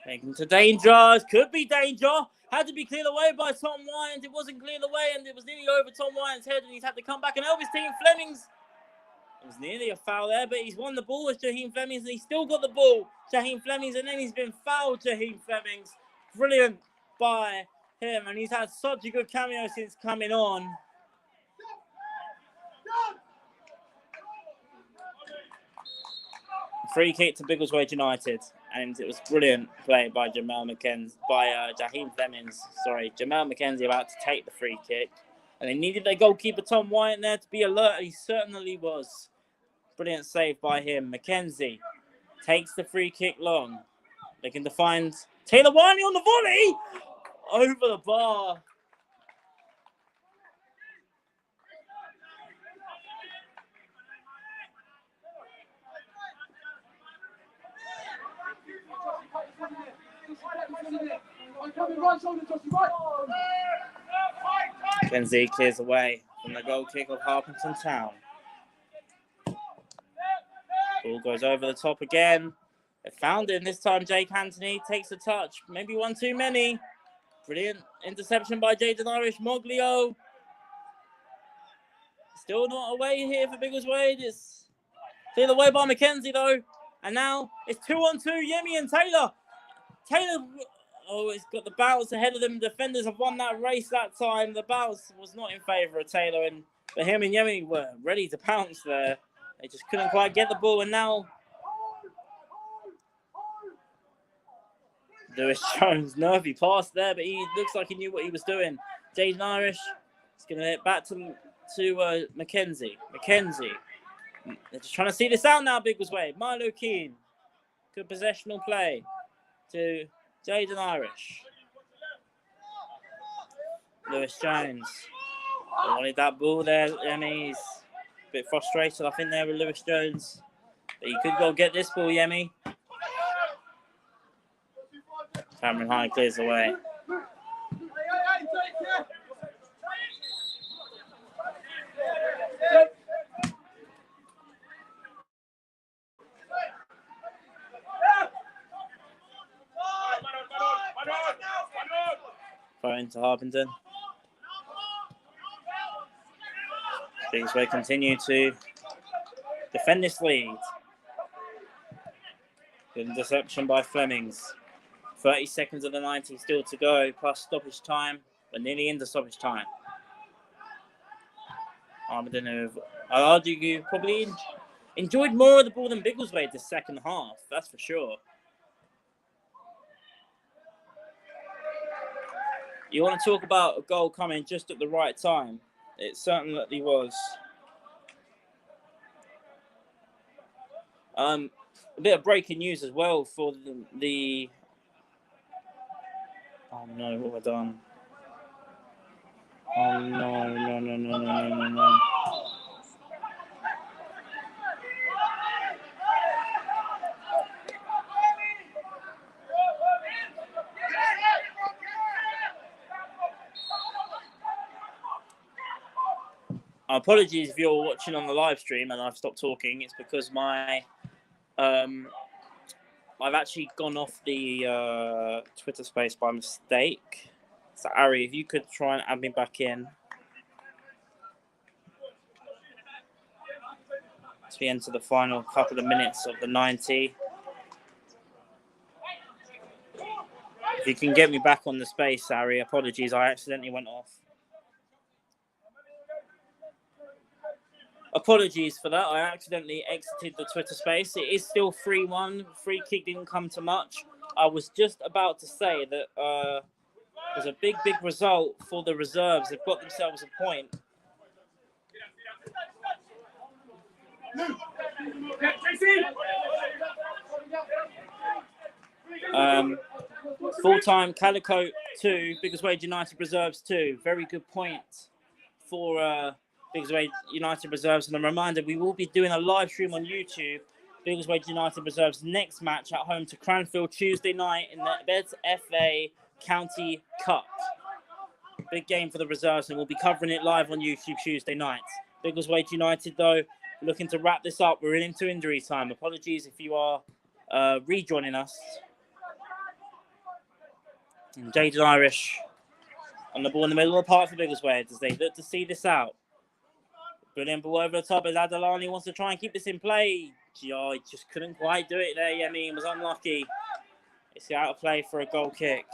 Taken to danger. Could be danger. Had to be cleared away by Tom Wyans. It wasn't cleared away, and it was nearly over Tom Wyans' head, and he's had to come back and help his team. Flemings. It was nearly a foul there, but he's won the ball with Jaheim Flemings, and he's still got the ball. Jaheim Flemings, and then he's been fouled, Jaheim Flemings. Brilliant by him, and he's had such a good cameo since coming on. Free kick to Biggleswade United, and it was brilliant play by Jaheim Flemings. Sorry, Jamal McKenzie about to take the free kick, and they needed their goalkeeper Tom Wyatt there to be alert, and he certainly was. Brilliant save by him. McKenzie takes the free kick long. They can find Taylor Whiney on the volley over the bar. Mackenzie clears away from the goal kick of Harpenden Town. Ball goes over the top again. They found him this time. Jake Anthony takes a touch. Maybe one too many. Brilliant interception by Jaden Irish. Moglio. Still not away here for Biggleswade. It's cleared away by Mackenzie though. And now it's 2-on-2. Yemi and Taylor. Taylor, he's got the bounce ahead of them. Defenders have won that race that time. The bounce was not in favour of Taylor, but him and Yemi were ready to pounce there. They just couldn't quite get the ball, and now Lewis Jones, nervy pass there, but he looks like he knew what he was doing. Jaden Irish is going to hit back to Mackenzie. Mackenzie, they're just trying to see this out now, Biggleswade. Milo Keane, good possessional play to Jaden Irish. Lewis Jones, they wanted that ball there, Yemi. He's a bit frustrated, I think, there with Lewis Jones. But he could go get this ball, Yemi. Cameron High clears away. Throw into Harpenden. Biggleswade continue to defend this lead. Good interception by Flemings. 30 seconds of the 90 still to go, plus stoppage time. We're nearly into stoppage time. Harpenden, I'll argue, you probably enjoyed more of the ball than Biggleswade the second half. That's for sure. You want to talk about a goal coming just at the right time. It certainly was. A bit of breaking news as well for the Oh no, what have I done? Oh no. Apologies if you're watching on the live stream and I've stopped talking. It's because I've actually gone off the Twitter space by mistake. So Ari, if you could try and add me back in. As we enter the final couple of minutes of the 90. If you can get me back on the space, Ari, apologies, I accidentally went off. Apologies for that. I accidentally exited the Twitter space. It is still 3-1. Free kick didn't come to much. I was just about to say that it was a big result for the reserves. They've got themselves a point. Full-time Calico 2, Biggleswade United Reserves 2. Very good point for Biggleswade United Reserves. And a reminder, we will be doing a live stream on YouTube. Biggleswade United Reserves next match at home to Cranfield Tuesday night in the SSMFL County Cup. Big game for the reserves, and we'll be covering it live on YouTube Tuesday night. Biggleswade United, though, looking to wrap this up. We're into injury time. Apologies if you are rejoining us. And Jaden Irish on the ball in the middle of the park for Biggleswade as they look to see this out. Brilliant ball over the top as Adalani wants to try and keep this in play. Oh, he just couldn't quite do it there, Yemi. He was unlucky. It's out of play for a goal kick.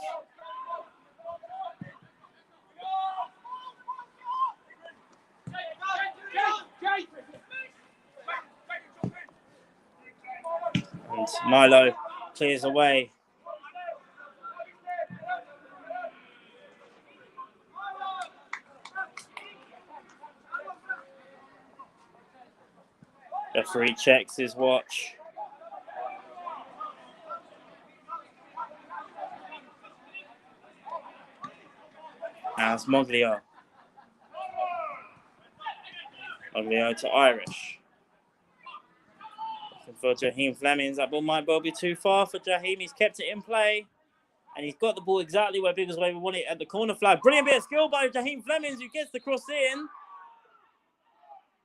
And Milo clears away. Referee checks his watch. Now it's Moglio. Moglio to Irish. Looking for Jaheim Flemings. That ball might well be too far for Jaheim. He's kept it in play. And he's got the ball exactly where Biggleswade would want it at the corner flag. Brilliant bit of skill by Jaheim Flemings, who gets the cross in.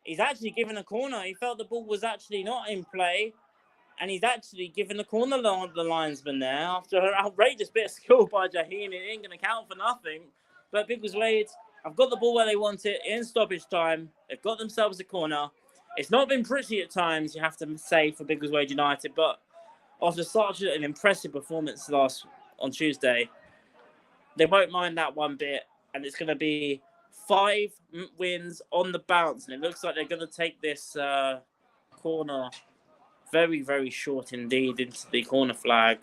He's actually given a corner. He felt the ball was actually not in play. And he's actually given the corner the linesman there. After an outrageous bit of skill by Jaheim, it ain't going to count for nothing. But Biggleswade have got the ball where they want it in stoppage time. They've got themselves a corner. It's not been pretty at times, you have to say, for Biggleswade United. But after such an impressive performance on Tuesday, they won't mind that one bit. And it's going to be 5 wins on the bounce. And it looks like they're going to take this corner very short indeed into the corner flag.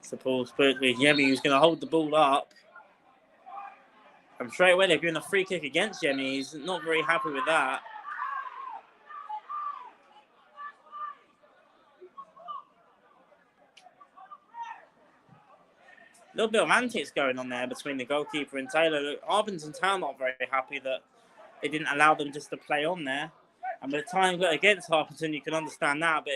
So Paul spoke with Yemi, who's going to hold the ball up. And straight away they're giving a free kick against Yemi. He's not very happy with that. A little bit of antics going on there between the goalkeeper and Taylor. Look, Harpenden Town not very happy that they didn't allow them just to play on there. And by the time got against Harpenden, you can understand that, but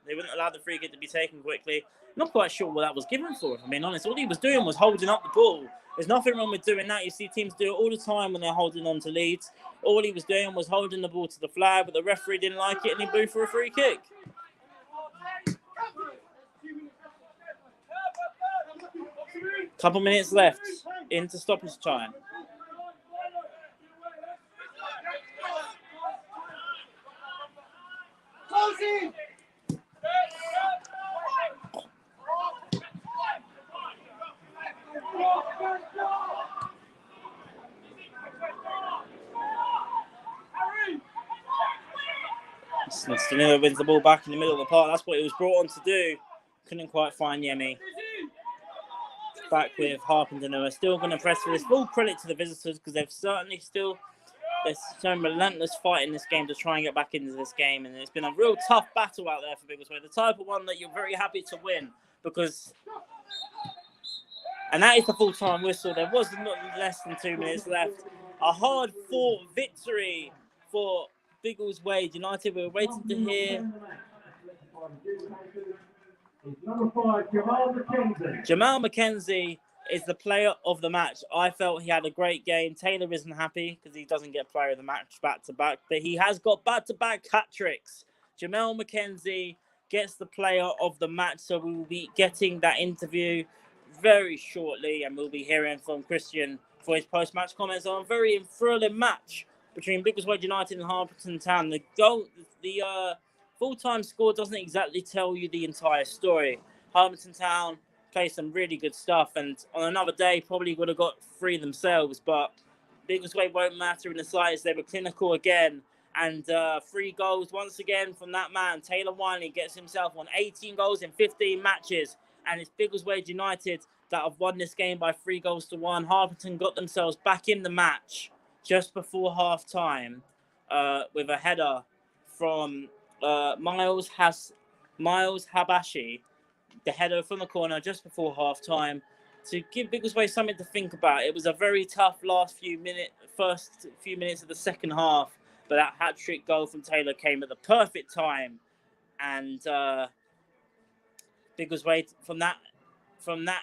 they wouldn't allow the free kick to be taken quickly. Not quite sure what that was given for, if I'm being honest. All he was doing was holding up the ball. There's nothing wrong with doing that. You see teams do it all the time when they're holding on to leads. All he was doing was holding the ball to the flag, but the referee didn't like it and he blew for a free kick. Couple minutes left into stoppage time. Stanilo wins the ball back in the middle of the park. That's what he was brought on to do. Couldn't quite find Yemi. Back with Harpenden, who are still going to press for this. Full credit to the visitors because they've certainly they're shown relentless fight in this game to try and get back into this game. And it's been a real tough battle out there for Biggleswade. The type of one that you're very happy to win because And that is the full-time whistle. There was not less than 2 minutes left. A hard-fought victory for Biggleswade United. We're waiting to hear. Number 5, Jamal McKenzie is the player of the match. I felt he had a great game. Taylor isn't happy because he doesn't get player of the match back-to-back, but he has got back-to-back hat-tricks. Jamal McKenzie gets the player of the match, so we will be getting that interview very shortly, and we'll be hearing from Christian for his post-match comments on a very thrilling match between Biggleswade United and Harpenden Town. The full-time score doesn't exactly tell you the entire story. Harpenden Town played some really good stuff, and on another day probably would have got 3 themselves, but Biggleswade won't matter in the slightest. They were clinical again, and 3 goals once again from that man. Taylor Rhiney gets himself on 18 goals in 15 matches, and it's Biggleswade United that have won this game by 3-1. Harpenden got themselves back in the match just before half-time with a header from Miles Habashi, the header from the corner just before half-time to give Biggleswade something to think about. It was a very tough first few minutes of the second half, but that hat-trick goal from Taylor came at the perfect time, and Biggleswade from that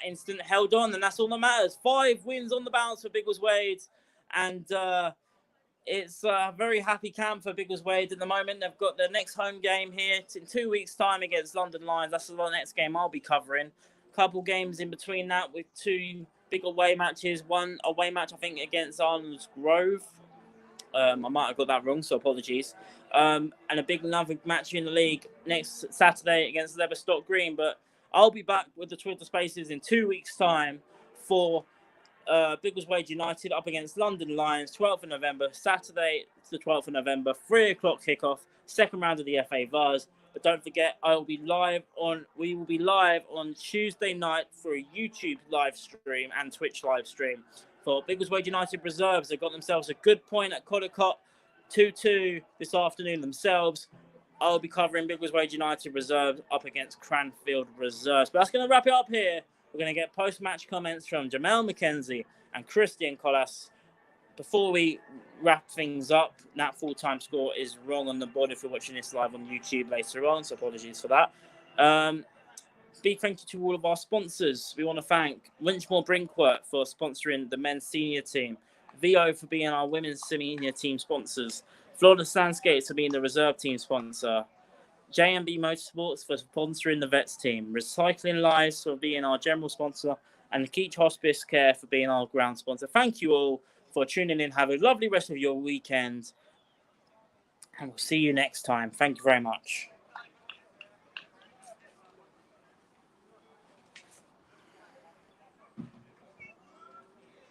instant held on, and that's all that matters. 5 wins on the bounce for Biggleswade, and it's a very happy camp for Biggleswade at the moment. They've got their next home game here in 2 weeks' time against London Lions. That's the next game I'll be covering. Couple games in between that with 2 big away matches. One away match, I think, against Arnold's Grove. I might have got that wrong, so apologies. And a big another match in the league next Saturday against Leverstock Green. But I'll be back with the Twitter Spaces in 2 weeks' time for Biggleswade United up against London Lions, 12th of November, Saturday, the 12th of November, 3 o'clock kickoff, second round of the FA Vars. But don't forget, we will be live on Tuesday night for a YouTube live stream and Twitch live stream for Biggleswade United Reserves. They've got themselves a good point at Codicott, 2-2 this afternoon themselves. I'll be covering Biggleswade United Reserves up against Cranfield Reserves. But that's going to wrap it up here. We're going to get post-match comments from Jamal McKenzie and Christian Collas. Before we wrap things up, that full-time score is wrong on the board if you're watching this live on YouTube later on, so apologies for that. Big thank you to all of our sponsors. We want to thank Winchmore Brinkworth for sponsoring the men's senior team, VO for being our women's senior team sponsors, Florida Landscapes for being the reserve team sponsor, J&B Motorsports for sponsoring the vets team, Recycling Lives for being our general sponsor, and Keach Hospice Care for being our ground sponsor. Thank you all for tuning in. Have a lovely rest of your weekend, and we'll see you next time. Thank you very much.